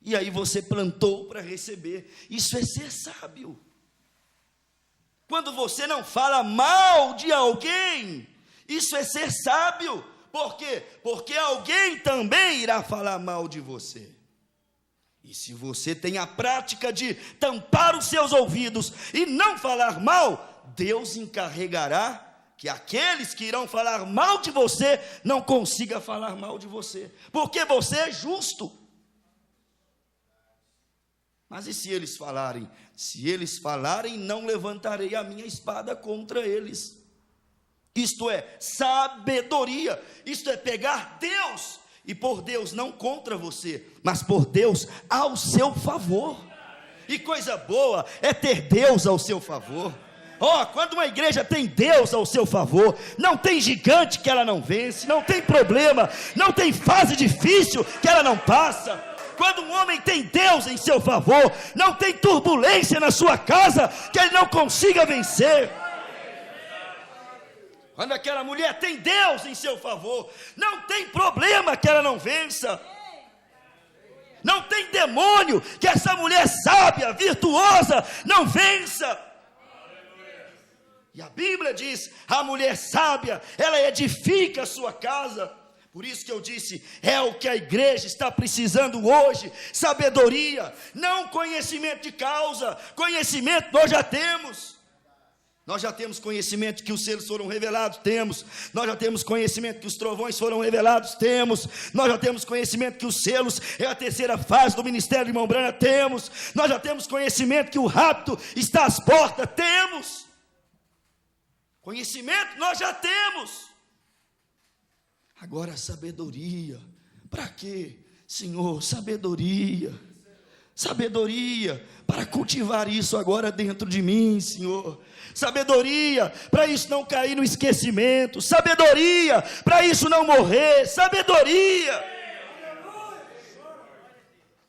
E aí você plantou para receber. Isso é ser sábio. Quando você não fala mal de alguém, isso é ser sábio. Por quê? Porque alguém também irá falar mal de você. E se você tem a prática de tampar os seus ouvidos e não falar mal, Deus encarregará que aqueles que irão falar mal de você não consigam falar mal de você, porque você é justo. Mas e se eles falarem? Se eles falarem, não levantarei a minha espada contra eles. Isto é sabedoria, isto é pegar Deus, e por Deus não contra você, mas por Deus ao seu favor. E coisa boa é ter Deus ao seu favor. Quando uma igreja tem Deus ao seu favor, não tem gigante que ela não vence, não tem problema, não tem fase difícil que ela não passa. Quando um homem tem Deus em seu favor, não tem turbulência na sua casa que ele não consiga vencer. Quando aquela mulher tem Deus em seu favor, não tem problema que ela não vença. Não tem demônio que essa mulher sábia, virtuosa, não vença. E a Bíblia diz, a mulher sábia, ela edifica a sua casa. Por isso que eu disse, é o que a igreja está precisando hoje, sabedoria, não conhecimento de causa. Conhecimento nós já temos. Nós já temos conhecimento que os selos foram revelados, temos. Nós já temos conhecimento que os trovões foram revelados, temos. Nós já temos conhecimento que os selos é a terceira fase do ministério de Mão Branca, temos. Nós já temos conhecimento que o rapto está às portas, temos. Conhecimento nós já temos. Agora sabedoria. Para quê? Senhor, sabedoria. Sabedoria para cultivar isso agora dentro de mim, Senhor. Sabedoria para isso não cair no esquecimento. Sabedoria para isso não morrer. Sabedoria.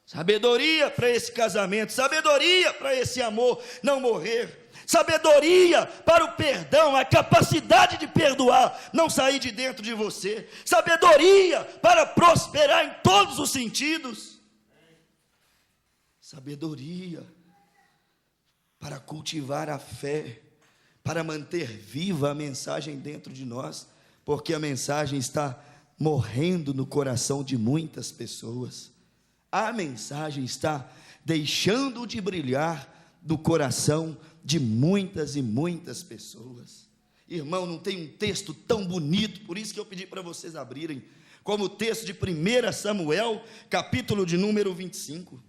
Sabedoria para esse casamento. Sabedoria para esse amor não morrer. Sabedoria para o perdão, a capacidade de perdoar não sair de dentro de você. Sabedoria para prosperar em todos os sentidos. Sabedoria para cultivar a fé, para manter viva a mensagem dentro de nós, porque a mensagem está morrendo no coração de muitas pessoas. A mensagem está deixando de brilhar no coração de muitas e muitas pessoas. Irmão, não tem um texto tão bonito, por isso que eu pedi para vocês abrirem, como o texto de 1 Samuel, capítulo de número 25.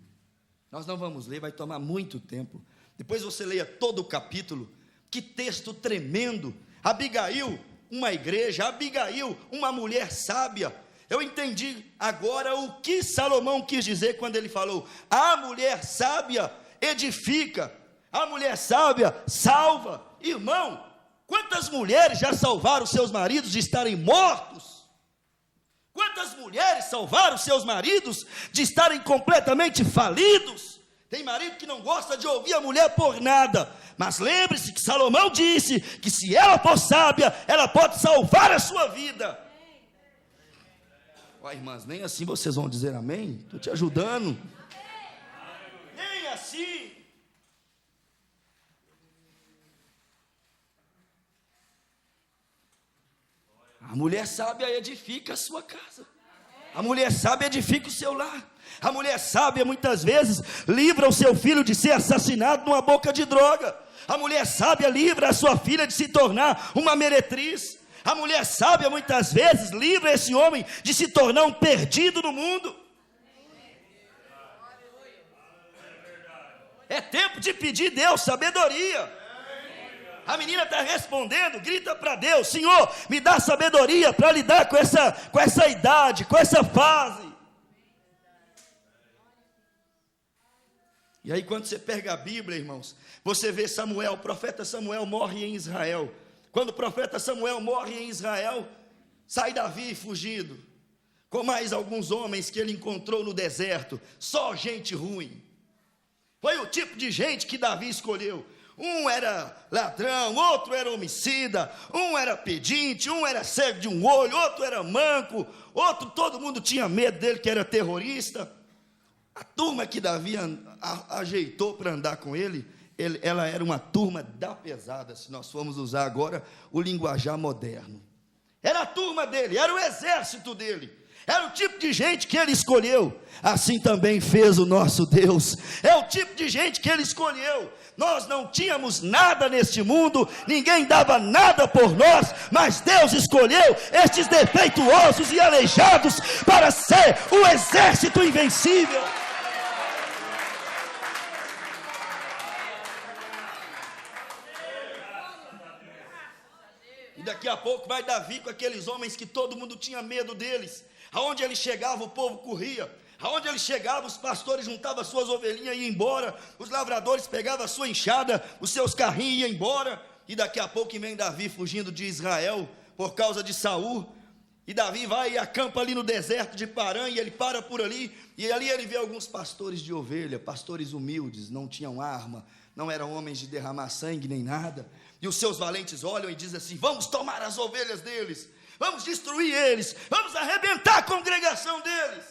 Nós não vamos ler, vai tomar muito tempo. Depois você leia todo o capítulo. Que texto tremendo. Abigail, uma igreja, Abigail, uma mulher sábia. Eu entendi agora o que Salomão quis dizer quando ele falou: a mulher sábia edifica, a mulher sábia salva. Irmão, Quantas mulheres já salvaram seus maridos de estarem mortos? Quantas mulheres salvaram seus maridos de estarem completamente falidos? Tem marido que não gosta de ouvir a mulher por nada, mas lembre-se que Salomão disse que se ela for sábia, ela pode salvar a sua vida. Ó, irmãs, nem assim vocês vão dizer amém? Estou te ajudando. Nem assim. A mulher sábia edifica a sua casa. A mulher sábia edifica o seu lar. A mulher sábia muitas vezes livra o seu filho de ser assassinado numa boca de droga. A mulher sábia livra a sua filha de se tornar uma meretriz. A mulher sábia muitas vezes livra esse homem de se tornar um perdido no mundo. É tempo de pedir a Deus sabedoria. A menina está respondendo, grita para Deus: Senhor, me dá sabedoria para lidar com essa idade, com essa fase. E aí quando você pega a Bíblia, irmãos, você vê Samuel, o profeta Samuel morre em Israel. Quando o profeta Samuel morre em Israel, sai Davi fugindo, com mais alguns homens que ele encontrou no deserto, só gente ruim. Foi o tipo de gente que Davi escolheu. Um era ladrão, outro era homicida, um era pedinte, um era cego de um olho, outro era manco, outro todo mundo tinha medo dele, que era terrorista. A turma que Davi ajeitou para andar com ele, ela era uma turma da pesada, se nós formos usar agora o linguajar moderno. Era a turma dele, era o exército dele, era o tipo de gente que ele escolheu. Assim também fez o nosso Deus, é o tipo de gente que ele escolheu. Nós não tínhamos nada neste mundo, ninguém dava nada por nós, mas Deus escolheu estes defeituosos e aleijados para ser o exército invencível. E daqui a pouco vai Davi com aqueles homens que todo mundo tinha medo deles. Aonde ele chegava, o povo corria. Aonde ele chegava, os pastores juntavam as suas ovelhinhas e iam embora. Os lavradores pegavam a sua enxada, os seus carrinhos e iam embora. E daqui a pouco vem Davi fugindo de Israel por causa de Saul. E Davi vai e acampa ali no deserto de Parã, e ele para por ali. E ali ele vê alguns pastores de ovelha, pastores humildes, não tinham arma, não eram homens de derramar sangue nem nada. E os seus valentes olham e dizem assim: vamos tomar as ovelhas deles, vamos destruir eles, vamos arrebentar a congregação deles,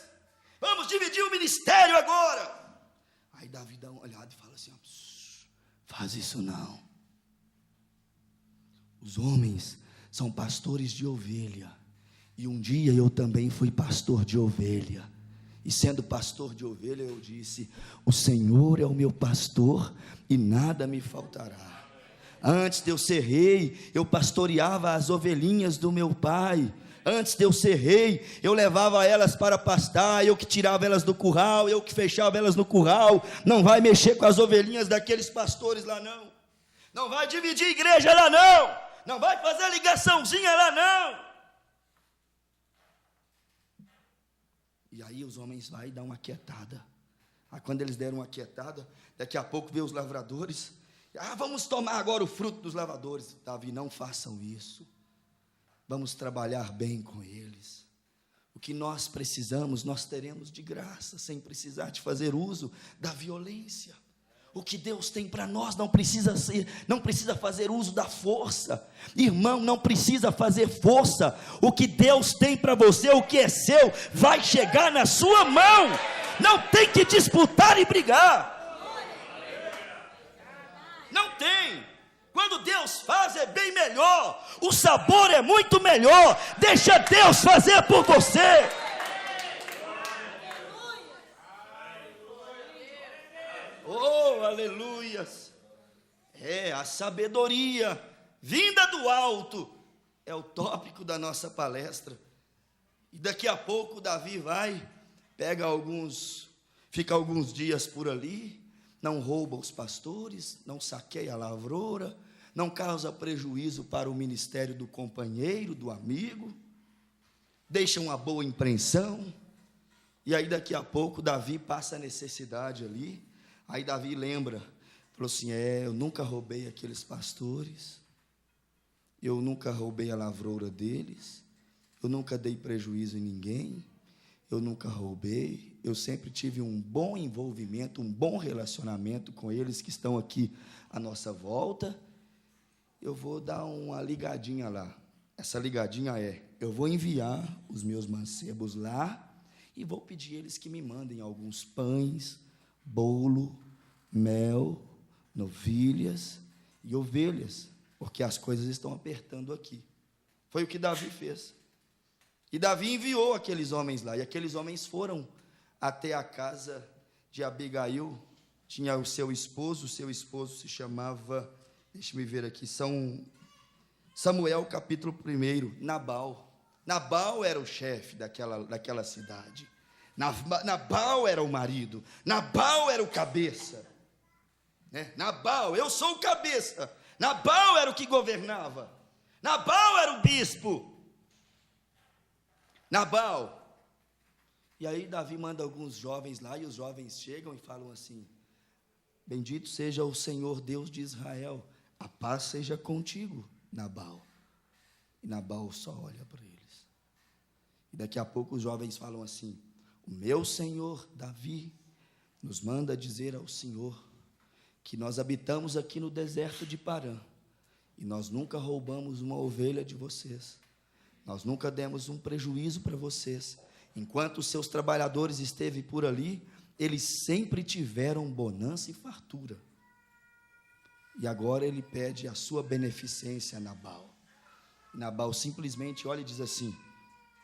vamos dividir o ministério agora. Aí Davi dá uma olhada e fala assim: faz isso não. Os homens são pastores de ovelha, e um dia eu também fui pastor de ovelha. E sendo pastor de ovelha, eu disse: o Senhor é o meu pastor e nada me faltará. Antes de eu ser rei, eu pastoreava as ovelhinhas do meu pai. Antes de eu ser rei, eu levava elas para pastar, eu que tirava elas do curral, eu que fechava elas no curral. Não vai mexer com as ovelhinhas daqueles pastores lá não. Não vai dividir igreja lá não. Não vai fazer ligaçãozinha lá não. E aí os homens vão e dão uma quietada. Aí quando eles deram uma quietada, daqui a pouco vê os lavradores. Vamos tomar agora o fruto dos lavradores. Davi, não façam isso. Vamos trabalhar bem com eles. O que nós precisamos, nós teremos de graça, sem precisar de fazer uso da violência. O que Deus tem para nós não precisa fazer uso da força. Irmão, não precisa fazer força. O que Deus tem para você, o que é seu, vai chegar na sua mão. Não tem que disputar e brigar. Não tem. Quando Deus faz é bem melhor. O sabor é muito melhor. Deixa Deus fazer por você. Oh, aleluias. A sabedoria vinda do alto é o tópico da nossa palestra. E daqui a pouco Davi vai, fica alguns dias por ali, não rouba os pastores, não saqueia a lavoura, não causa prejuízo para o ministério do companheiro, do amigo, deixa uma boa impressão. E aí daqui a pouco Davi passa a necessidade ali. Aí Davi lembra, falou assim: eu nunca roubei aqueles pastores, eu nunca roubei a lavoura deles, eu nunca dei prejuízo em ninguém, eu nunca roubei, eu sempre tive um bom envolvimento, um bom relacionamento com eles que estão aqui à nossa volta. Eu vou dar uma ligadinha lá. Essa ligadinha eu vou enviar os meus mancebos lá e vou pedir eles que me mandem alguns pães, bolo, mel, novilhas e ovelhas, porque as coisas estão apertando aqui. Foi o que Davi fez. E Davi enviou aqueles homens lá, e aqueles homens foram até a casa de Abigail. Tinha o seu esposo se chamava, deixa-me ver aqui, Samuel capítulo 1, Nabal. Nabal era o chefe daquela cidade. Nabal era o marido, Nabal era o cabeça, né? Nabal, eu sou o cabeça. Nabal era o que governava, Nabal era o bispo, Nabal. E aí Davi manda alguns jovens lá, e os jovens chegam e falam assim: bendito seja o Senhor Deus de Israel, a paz seja contigo, Nabal. E Nabal só olha para eles. E daqui a pouco os jovens falam assim: o meu senhor Davi nos manda dizer ao Senhor que nós habitamos aqui no deserto de Parã, e nós nunca roubamos uma ovelha de vocês, nós nunca demos um prejuízo para vocês. Enquanto os seus trabalhadores esteve por ali, eles sempre tiveram bonança e fartura. E agora ele pede a sua beneficência a Nabal. Nabal simplesmente olha e diz assim: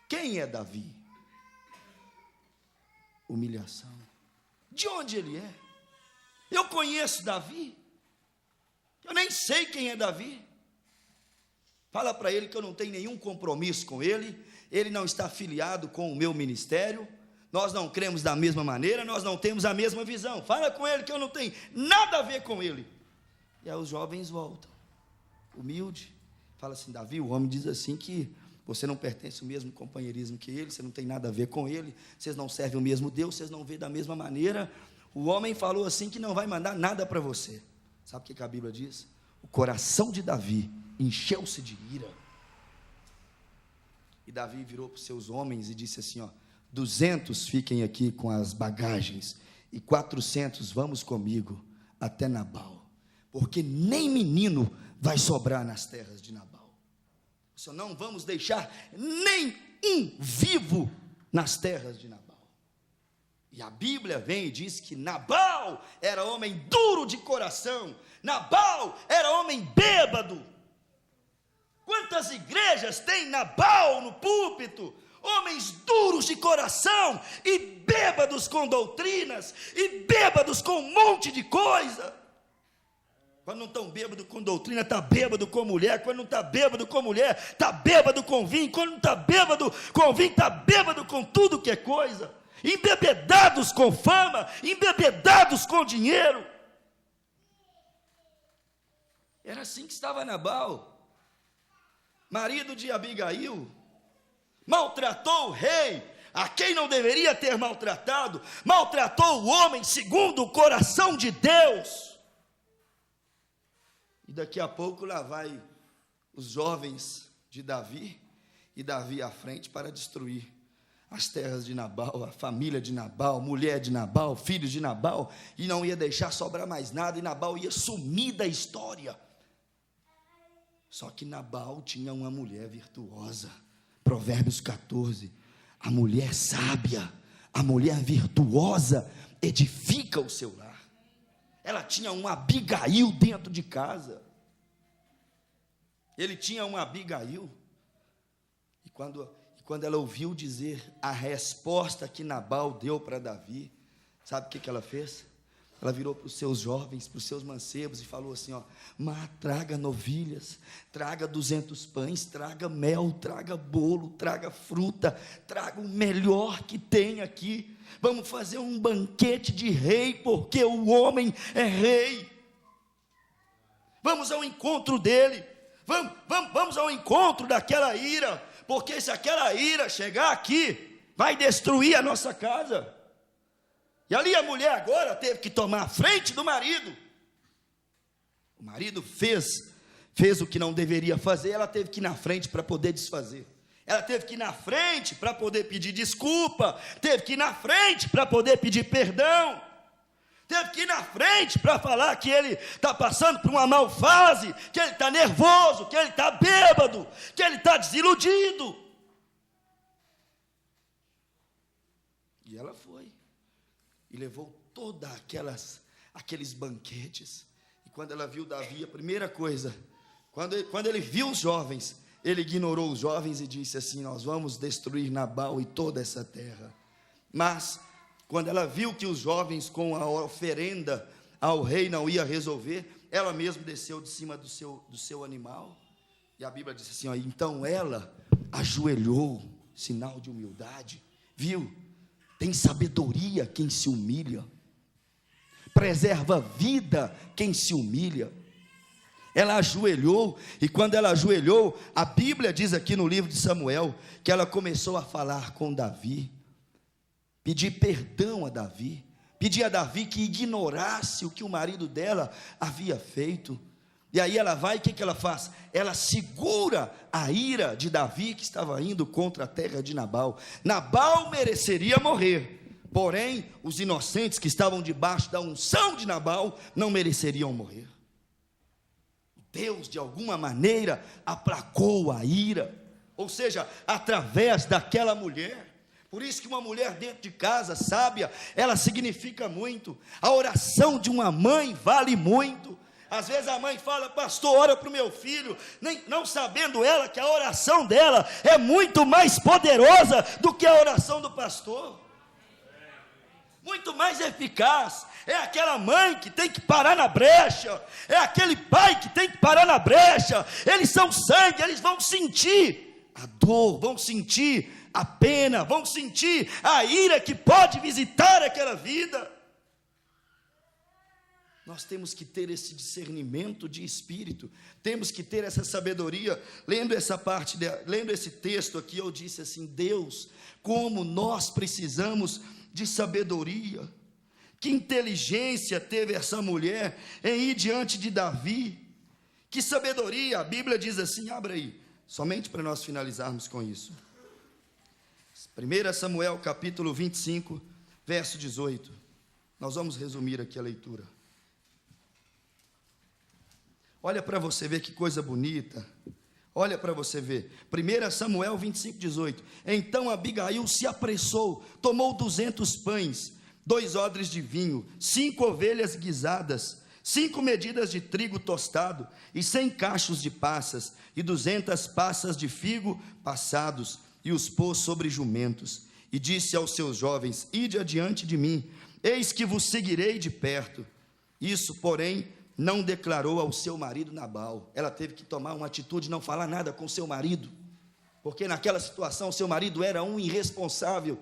quem é Davi? Humilhação. De onde ele é? Eu conheço Davi? Eu nem sei quem é Davi. Fala para ele que eu não tenho nenhum compromisso com ele, ele não está afiliado com o meu ministério, nós não cremos da mesma maneira, nós não temos a mesma visão. Fala com ele que eu não tenho nada a ver com ele. E aí os jovens voltam, humilde, fala assim: Davi, o homem diz assim que você não pertence ao mesmo companheirismo que ele, você não tem nada a ver com ele, vocês não servem o mesmo Deus, vocês não veem da mesma maneira. O homem falou assim que não vai mandar nada para você. Sabe o que a Bíblia diz? O coração de Davi encheu-se de ira. E Davi virou para os seus homens e disse assim: 200 fiquem aqui com as bagagens, e 400 vamos comigo até Nabal, porque nem menino vai sobrar nas terras de Nabal. Só não vamos deixar nem um vivo nas terras de Nabal. E a Bíblia vem e diz que Nabal era homem duro de coração, Nabal era homem bêbado. Quantas igrejas tem Nabal no púlpito? Homens duros de coração e bêbados com doutrinas, e bêbados com um monte de coisa. Quando não estão bêbado com doutrina, está bêbado com mulher. Quando não está bêbado com mulher, está bêbado com vinho. Quando não está bêbado com vinho, está bêbado com tudo que é coisa. Embebedados com fama, embebedados com dinheiro. Era assim que estava Nabal, marido de Abigail. Maltratou o rei, a quem não deveria ter maltratado. Maltratou o homem segundo o coração de Deus. E daqui a pouco lá vai os jovens de Davi, e Davi à frente para destruir as terras de Nabal, a família de Nabal, mulher de Nabal, filhos de Nabal, e não ia deixar sobrar mais nada, e Nabal ia sumir da história. Só que Nabal tinha uma mulher virtuosa. Provérbios 14, a mulher sábia, a mulher virtuosa edifica o seu lar. Ela tinha uma Abigail dentro de casa. Ele tinha uma Abigail. E quando ela ouviu dizer a resposta que Nabal deu para Davi, sabe o que ela fez? Ela virou para os seus jovens, para os seus mancebos, e falou assim: traga novilhas, traga 200 pães, traga mel, traga bolo, traga fruta, traga o melhor que tem aqui. Vamos fazer um banquete de rei, porque o homem é rei. Vamos ao encontro dele, vamos ao encontro daquela ira, porque se aquela ira chegar aqui, vai destruir a nossa casa. E ali a mulher agora teve que tomar a frente do marido. O marido fez fez o que não deveria fazer, ela teve que ir na frente para poder desfazer. Ela teve que ir na frente para poder pedir desculpa, teve que ir na frente para poder pedir perdão, teve que ir na frente para falar que ele está passando por uma mal fase, que ele está nervoso, que ele está bêbado, que ele está desiludido. E ela foi, e levou todos aqueles banquetes. E quando ela viu Davi, a primeira coisa, quando ele viu os jovens, ele ignorou os jovens e disse assim: nós vamos destruir Nabal e toda essa terra. Mas, quando ela viu que os jovens com a oferenda ao rei não ia resolver, ela mesma desceu de cima do seu animal, e a Bíblia diz assim, ó, então ela ajoelhou, sinal de humildade, viu? Tem sabedoria quem se humilha, preserva a vida quem se humilha. Ela ajoelhou, e quando ela ajoelhou, a Bíblia diz aqui no livro de Samuel, que ela começou a falar com Davi, pedir perdão a Davi, pedir a Davi que ignorasse o que o marido dela havia feito. E aí ela vai, e o que ela faz? Ela segura a ira de Davi, que estava indo contra a terra de Nabal. Nabal mereceria morrer, porém, os inocentes que estavam debaixo da unção de Nabal, não mereceriam morrer. Deus, de alguma maneira, aplacou a ira, ou seja, através daquela mulher. Por isso que uma mulher dentro de casa, sábia, ela significa muito. A oração de uma mãe vale muito. Às vezes a mãe fala, pastor, ora para o meu filho, não sabendo ela que a oração dela é muito mais poderosa do que a oração do pastor, muito mais eficaz. É aquela mãe que tem que parar na brecha, é aquele pai que tem que parar na brecha. Eles são sangue, eles vão sentir a dor, vão sentir a pena, vão sentir a ira que pode visitar aquela vida. Nós temos que ter esse discernimento de espírito, temos que ter essa sabedoria. Lendo essa parte, lendo esse texto aqui, eu disse assim, Deus, como nós precisamos de sabedoria. Que inteligência teve essa mulher em ir diante de Davi, que sabedoria. A Bíblia diz assim, abra aí, somente para nós finalizarmos com isso, 1 Samuel capítulo 25, verso 18, nós vamos resumir aqui a leitura. Olha para você ver que coisa bonita, olha para você ver, 1 Samuel 25, 18, então Abigail se apressou, tomou 200 pães, 2 odres de vinho, 5 ovelhas guisadas, 5 medidas de trigo tostado, e 100 cachos de passas, e 200 passas de figo passados, e os pôs sobre jumentos, e disse aos seus jovens, ide adiante de mim, eis que vos seguirei de perto. Isso, porém, não declarou ao seu marido Nabal. Ela teve que tomar uma atitude, não falar nada com seu marido, porque naquela situação, seu marido era um irresponsável,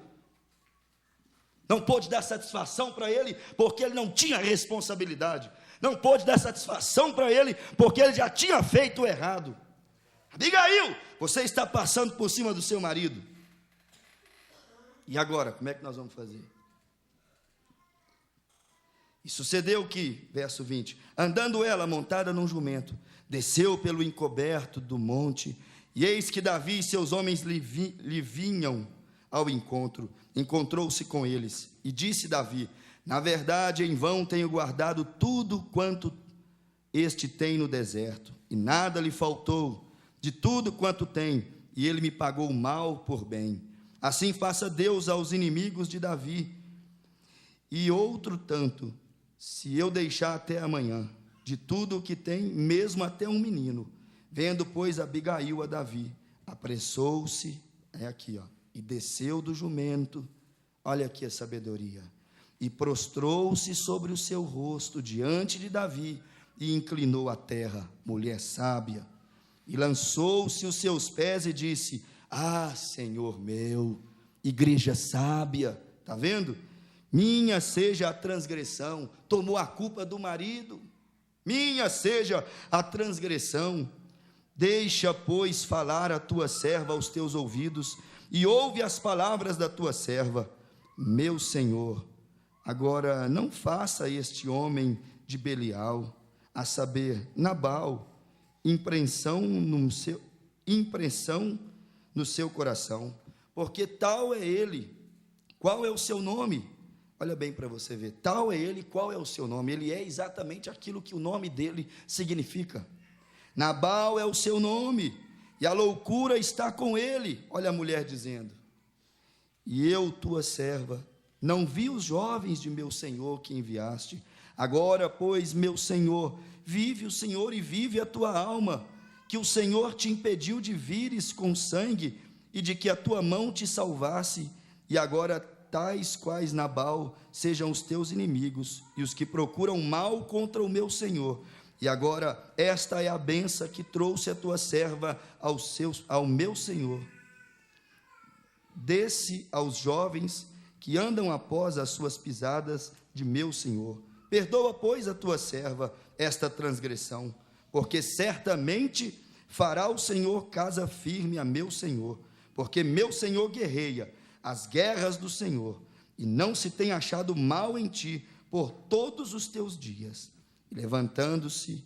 não pôde dar satisfação para ele, porque ele não tinha responsabilidade, não pôde dar satisfação para ele, porque ele já tinha feito o errado. Abigail, você está passando por cima do seu marido, e agora, como é que nós vamos fazer? E sucedeu que, verso 20, andando ela montada num jumento, desceu pelo encoberto do monte, e eis que Davi e seus homens lhe vinham ao encontro. Encontrou-se com eles, e disse Davi, na verdade em vão tenho guardado tudo quanto este tem no deserto, e nada lhe faltou de tudo quanto tem, e ele me pagou mal por bem. Assim faça Deus aos inimigos de Davi, e outro tanto, se eu deixar até amanhã, de tudo o que tem, mesmo até um menino. Vendo, pois, Abigail a Davi, apressou-se, aqui, e desceu do jumento, olha aqui a sabedoria, e prostrou-se sobre o seu rosto diante de Davi, e inclinou a terra, mulher sábia, e lançou-se os seus pés e disse, Senhor meu, igreja sábia, está vendo? Minha seja a transgressão, tomou a culpa do marido, minha seja a transgressão, deixa, pois, falar a tua serva aos teus ouvidos, e ouve as palavras da tua serva, meu Senhor, agora não faça este homem de Belial, a saber, Nabal, impressão no seu coração, porque tal é ele. Qual é o seu nome? Olha bem para você ver, tal é ele, qual é o seu nome? Ele é exatamente aquilo que o nome dele significa. Nabal é o seu nome, e a loucura está com ele. Olha a mulher dizendo: e eu, tua serva, não vi os jovens de meu senhor que enviaste. Agora, pois, meu senhor, vive o Senhor e vive a tua alma, que o Senhor te impediu de vires com sangue, e de que a tua mão te salvasse, e agora tais quais Nabal sejam os teus inimigos, e os que procuram mal contra o meu senhor. E agora esta é a benção que trouxe a tua serva ao meu senhor. Desce aos jovens que andam após as suas pisadas de meu senhor. Perdoa, pois, a tua serva esta transgressão, porque certamente fará o Senhor casa firme a meu senhor, porque meu senhor guerreia as guerras do Senhor, e não se tem achado mal em ti por todos os teus dias. E levantando-se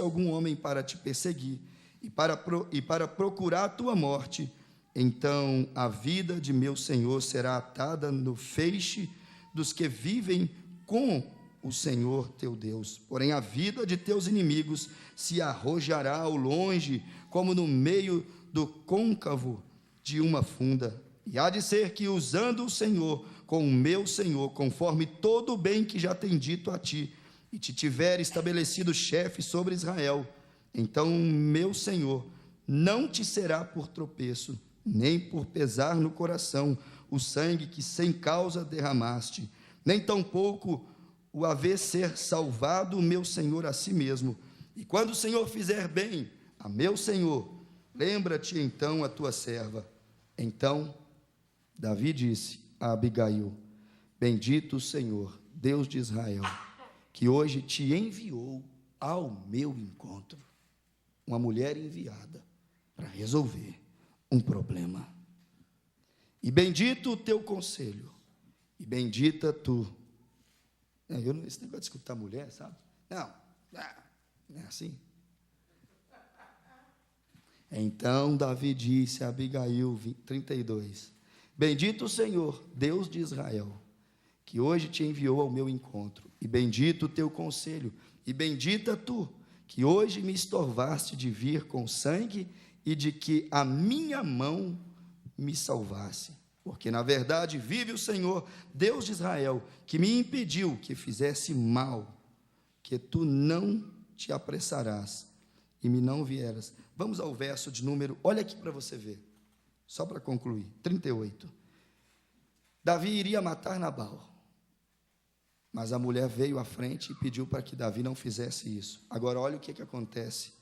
algum homem para te perseguir, e para procurar a tua morte, então a vida de meu senhor será atada no feixe dos que vivem com o Senhor teu Deus. Porém a vida de teus inimigos se arrojará ao longe, como no meio do côncavo de uma funda. E há de ser que, usando o Senhor com o meu Senhor, conforme todo o bem que já tem dito a ti, e te tiver estabelecido chefe sobre Israel, então meu Senhor não te será por tropeço, nem por pesar no coração o sangue que sem causa derramaste, nem tampouco o haver ser salvado o meu Senhor a si mesmo. E quando o Senhor fizer bem a meu Senhor, lembra-te então a tua serva. Então Davi disse a Abigail: bendito o Senhor, Deus de Israel, que hoje te enviou ao meu encontro. Uma mulher enviada para resolver um problema. E bendito o teu conselho, e bendita tu. Esse negócio de escutar mulher, sabe? Não é assim. Então Davi disse a Abigail, 32, bendito o Senhor, Deus de Israel, que hoje te enviou ao meu encontro, e bendito o teu conselho, e bendita tu, que hoje me estorvaste de vir com sangue, e de que a minha mão me salvasse, porque na verdade vive o Senhor, Deus de Israel, que me impediu que fizesse mal, que tu não te apressarás, e me não vieras. Vamos ao verso de número, olha aqui para você ver, só para concluir, 38. Davi iria matar Nabal, mas a mulher veio à frente e pediu para que Davi não fizesse isso. Agora olha o que acontece,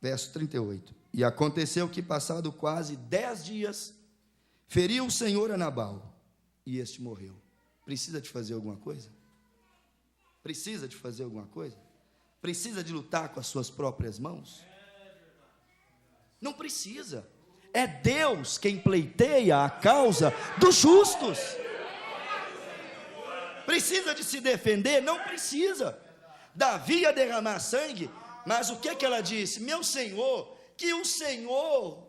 verso 38. E aconteceu que, passado quase 10 dias, feriu o Senhor a Nabal, e este morreu. Precisa de fazer alguma coisa? Precisa de fazer alguma coisa? Precisa de lutar com as suas próprias mãos? Não precisa. É Deus quem pleiteia a causa dos justos. Precisa de se defender? Não precisa. Davi ia derramar sangue, mas o que ela disse? Meu Senhor, que o Senhor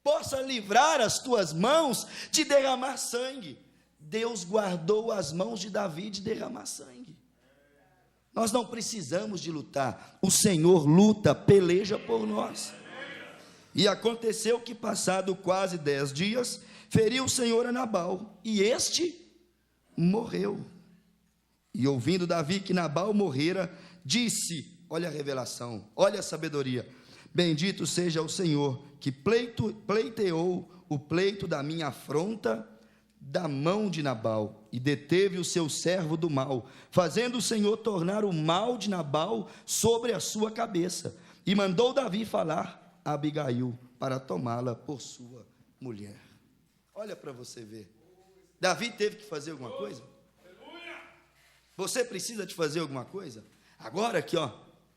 possa livrar as tuas mãos de derramar sangue. Deus guardou as mãos de Davi de derramar sangue. Nós não precisamos de lutar. O Senhor luta, peleja por nós. E aconteceu que, passado quase 10 dias, feriu o Senhor a Nabal, e este morreu. E ouvindo Davi que Nabal morrera, disse, olha a revelação, olha a sabedoria: bendito seja o Senhor, que pleiteou o pleito da minha afronta da mão de Nabal, e deteve o seu servo do mal, fazendo o Senhor tornar o mal de Nabal sobre a sua cabeça. E mandou Davi falar a Abigail para tomá-la por sua mulher. Olha para você ver. Davi teve que fazer alguma coisa? Você precisa de fazer alguma coisa? Agora aqui,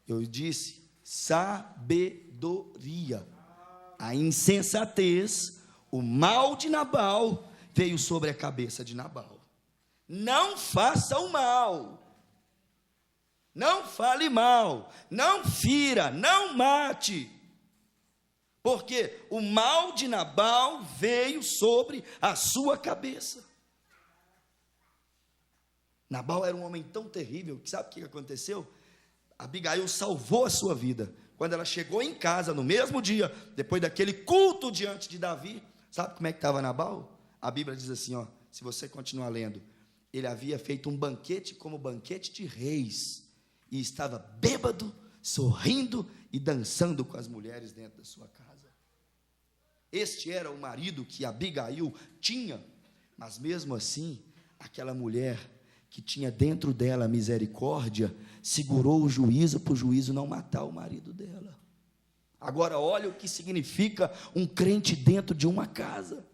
eu disse sabedoria. A insensatez, o mal de Nabal veio sobre a cabeça de Nabal. Não faça o mal. não fale mal, não fira, não mate, porque o mal de Nabal veio sobre a sua cabeça. Nabal era um homem tão terrível, que sabe o que aconteceu? Abigail salvou a sua vida. Quando ela chegou em casa, no mesmo dia, depois daquele culto diante de Davi, sabe como é que estava Nabal? A Bíblia diz assim, ó, se você continuar lendo, ele havia feito um banquete como banquete de reis, e estava bêbado, sorrindo e dançando com as mulheres dentro da sua casa. Este era o marido que Abigail tinha, mas mesmo assim, aquela mulher que tinha dentro dela misericórdia, segurou o juízo para o juízo não matar o marido dela. Agora olha o que significa um crente dentro de uma casa.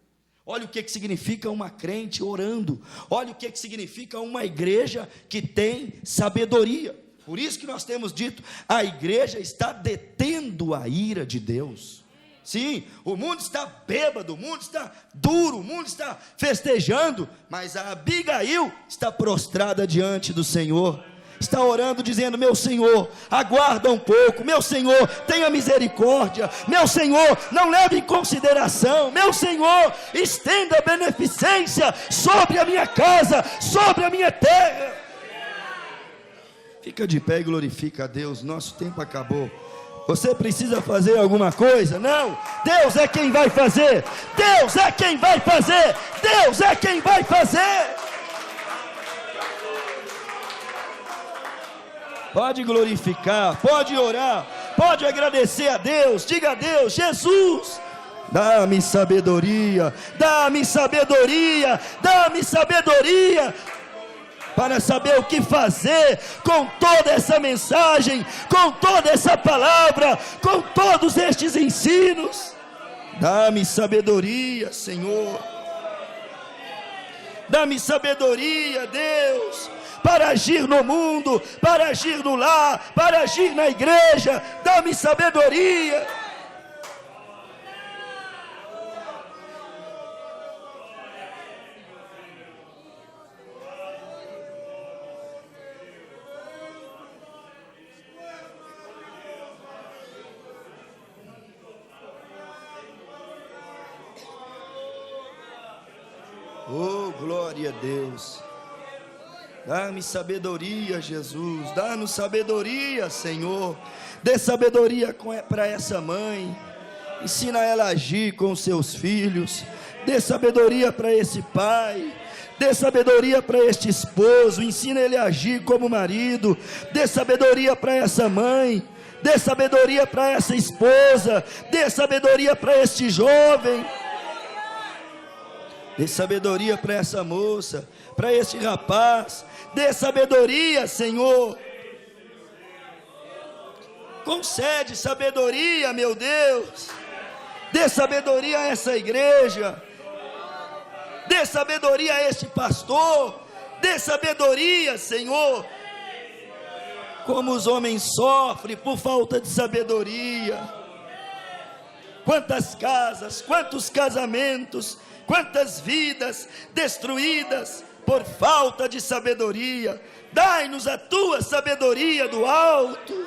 Olha o que significa uma crente orando. Olha o que significa uma igreja que tem sabedoria. Por isso que nós temos dito, a igreja está detendo a ira de Deus. Sim, o mundo está bêbado, o mundo está duro, o mundo está festejando, mas a Abigail está prostrada diante do Senhor, está orando dizendo, meu Senhor, aguarda um pouco, meu Senhor, tenha misericórdia, meu Senhor, não leve em consideração, meu Senhor, estenda a beneficência sobre a minha casa, sobre a minha terra. Fica de pé e glorifica a Deus, nosso tempo acabou. Você precisa fazer alguma coisa? Não, Deus é quem vai fazer, Deus é quem vai fazer, Deus é quem vai fazer. Pode glorificar, pode orar, pode agradecer a Deus, diga a Deus, Jesus, dá-me sabedoria, dá-me sabedoria, dá-me sabedoria, para saber o que fazer com toda essa mensagem, com toda essa palavra, com todos estes ensinos. Dá-me sabedoria, Senhor. Dá-me sabedoria, Deus, para agir no mundo, para agir no lar, para agir na igreja. Dá-me sabedoria. Oh, glória a Deus. Dá-me sabedoria, Jesus. Dá-nos sabedoria, Senhor. Dê sabedoria para essa mãe. Ensina ela a agir com os seus filhos. Dê sabedoria para esse pai. Dê sabedoria para este esposo. Ensina ele a agir como marido. Dê sabedoria para essa mãe. Dê sabedoria para essa esposa. Dê sabedoria para este jovem. Dê sabedoria para essa moça, para este rapaz. Dê sabedoria, Senhor. Concede sabedoria, meu Deus. Dê sabedoria a essa igreja. Dê sabedoria a este pastor. Dê sabedoria, Senhor. Como os homens sofrem por falta de sabedoria. Quantas casas, quantos casamentos, quantas vidas destruídas por falta de sabedoria. Dai-nos a tua sabedoria do alto.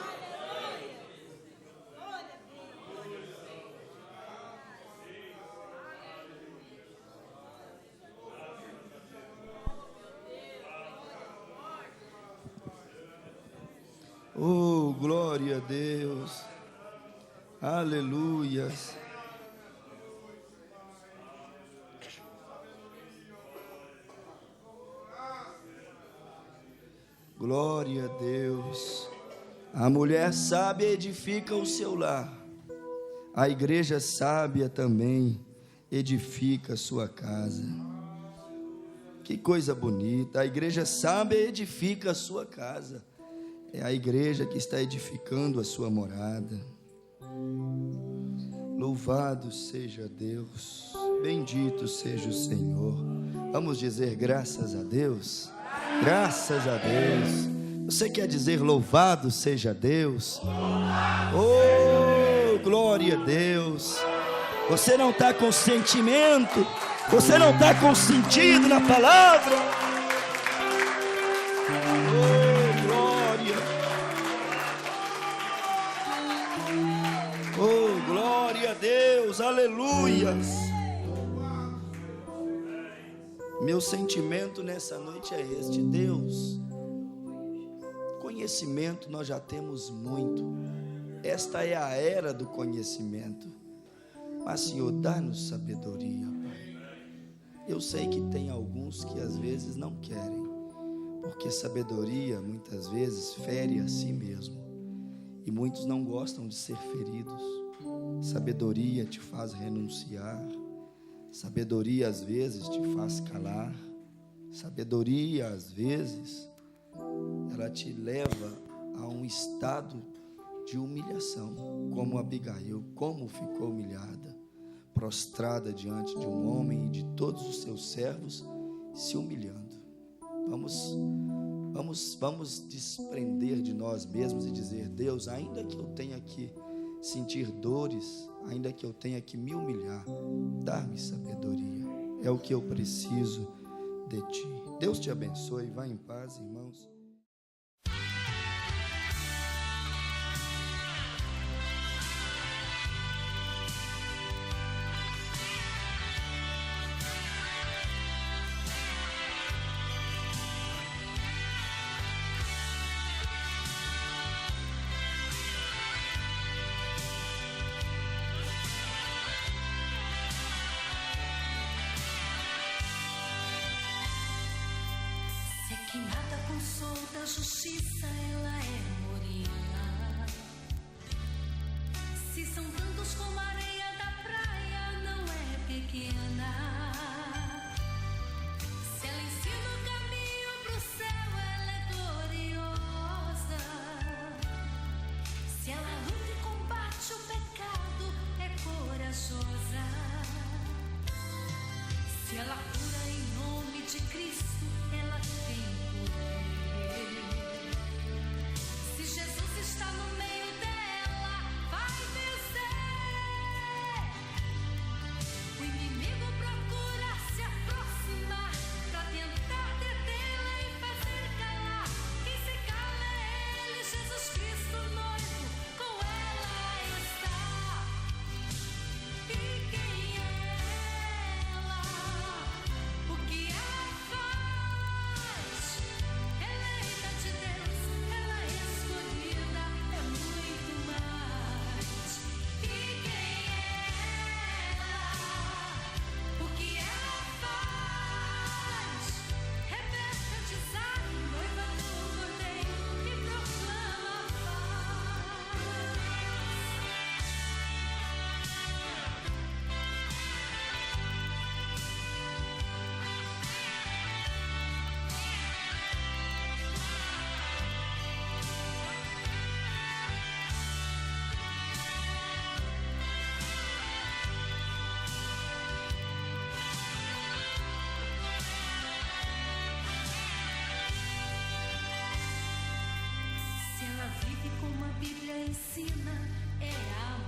Oh, glória a Deus. Aleluias. Glória a Deus. A mulher sábia edifica o seu lar. A igreja sábia também edifica a sua casa. Que coisa bonita. A igreja sábia edifica a sua casa. É a igreja que está edificando a sua morada. Louvado seja Deus. Bendito seja o Senhor. Vamos dizer graças a Deus. Graças a Deus. Você quer dizer louvado seja Deus? Oh, glória a Deus. Você não está com sentimento, você não está com sentido na palavra. Oh, glória. Deus, aleluias. Meu sentimento nessa noite é este: Deus, conhecimento nós já temos muito, esta é a era do conhecimento, mas Senhor, dá-nos sabedoria, Pai. Eu sei que tem alguns que às vezes não querem, porque sabedoria muitas vezes fere a si mesmo, e muitos não gostam de ser feridos. Sabedoria te faz renunciar, sabedoria às vezes te faz calar, sabedoria às vezes ela te leva a um estado de humilhação, como Abigail, como ficou humilhada, prostrada diante de um homem e de todos os seus servos, se humilhando. Vamos desprender de nós mesmos e dizer: Deus, ainda que eu tenha que sentir dores, ainda que eu tenha que me humilhar, dá-me sabedoria, é o que eu preciso de Ti. Deus te abençoe, vá em paz, irmãos. Que nada com sol da justiça, ela é morena. Se são tantos como a areia da praia, não é pequena. Se ela ensina o caminho pro céu, ela é gloriosa. Se ela luta e combate o pecado, é corajosa. Se ela cura em nome de Cristo, ela tem poder. Se Jesus está no meio dela, vai vencer. O inimigo procura se aproximar pra tentar detê-la e fazer calar. Quem se cala é ele, Jesus Cristo noivo, com ela está. E quem é ela? O que ela faz? Eleita de Deus, ela é escolhida, é muito mais. E quem é ela? O que ela faz? Rebeca de Isaac, noiva do Cordeiro, e proclama a Se ela vive como a Bíblia ensina, é a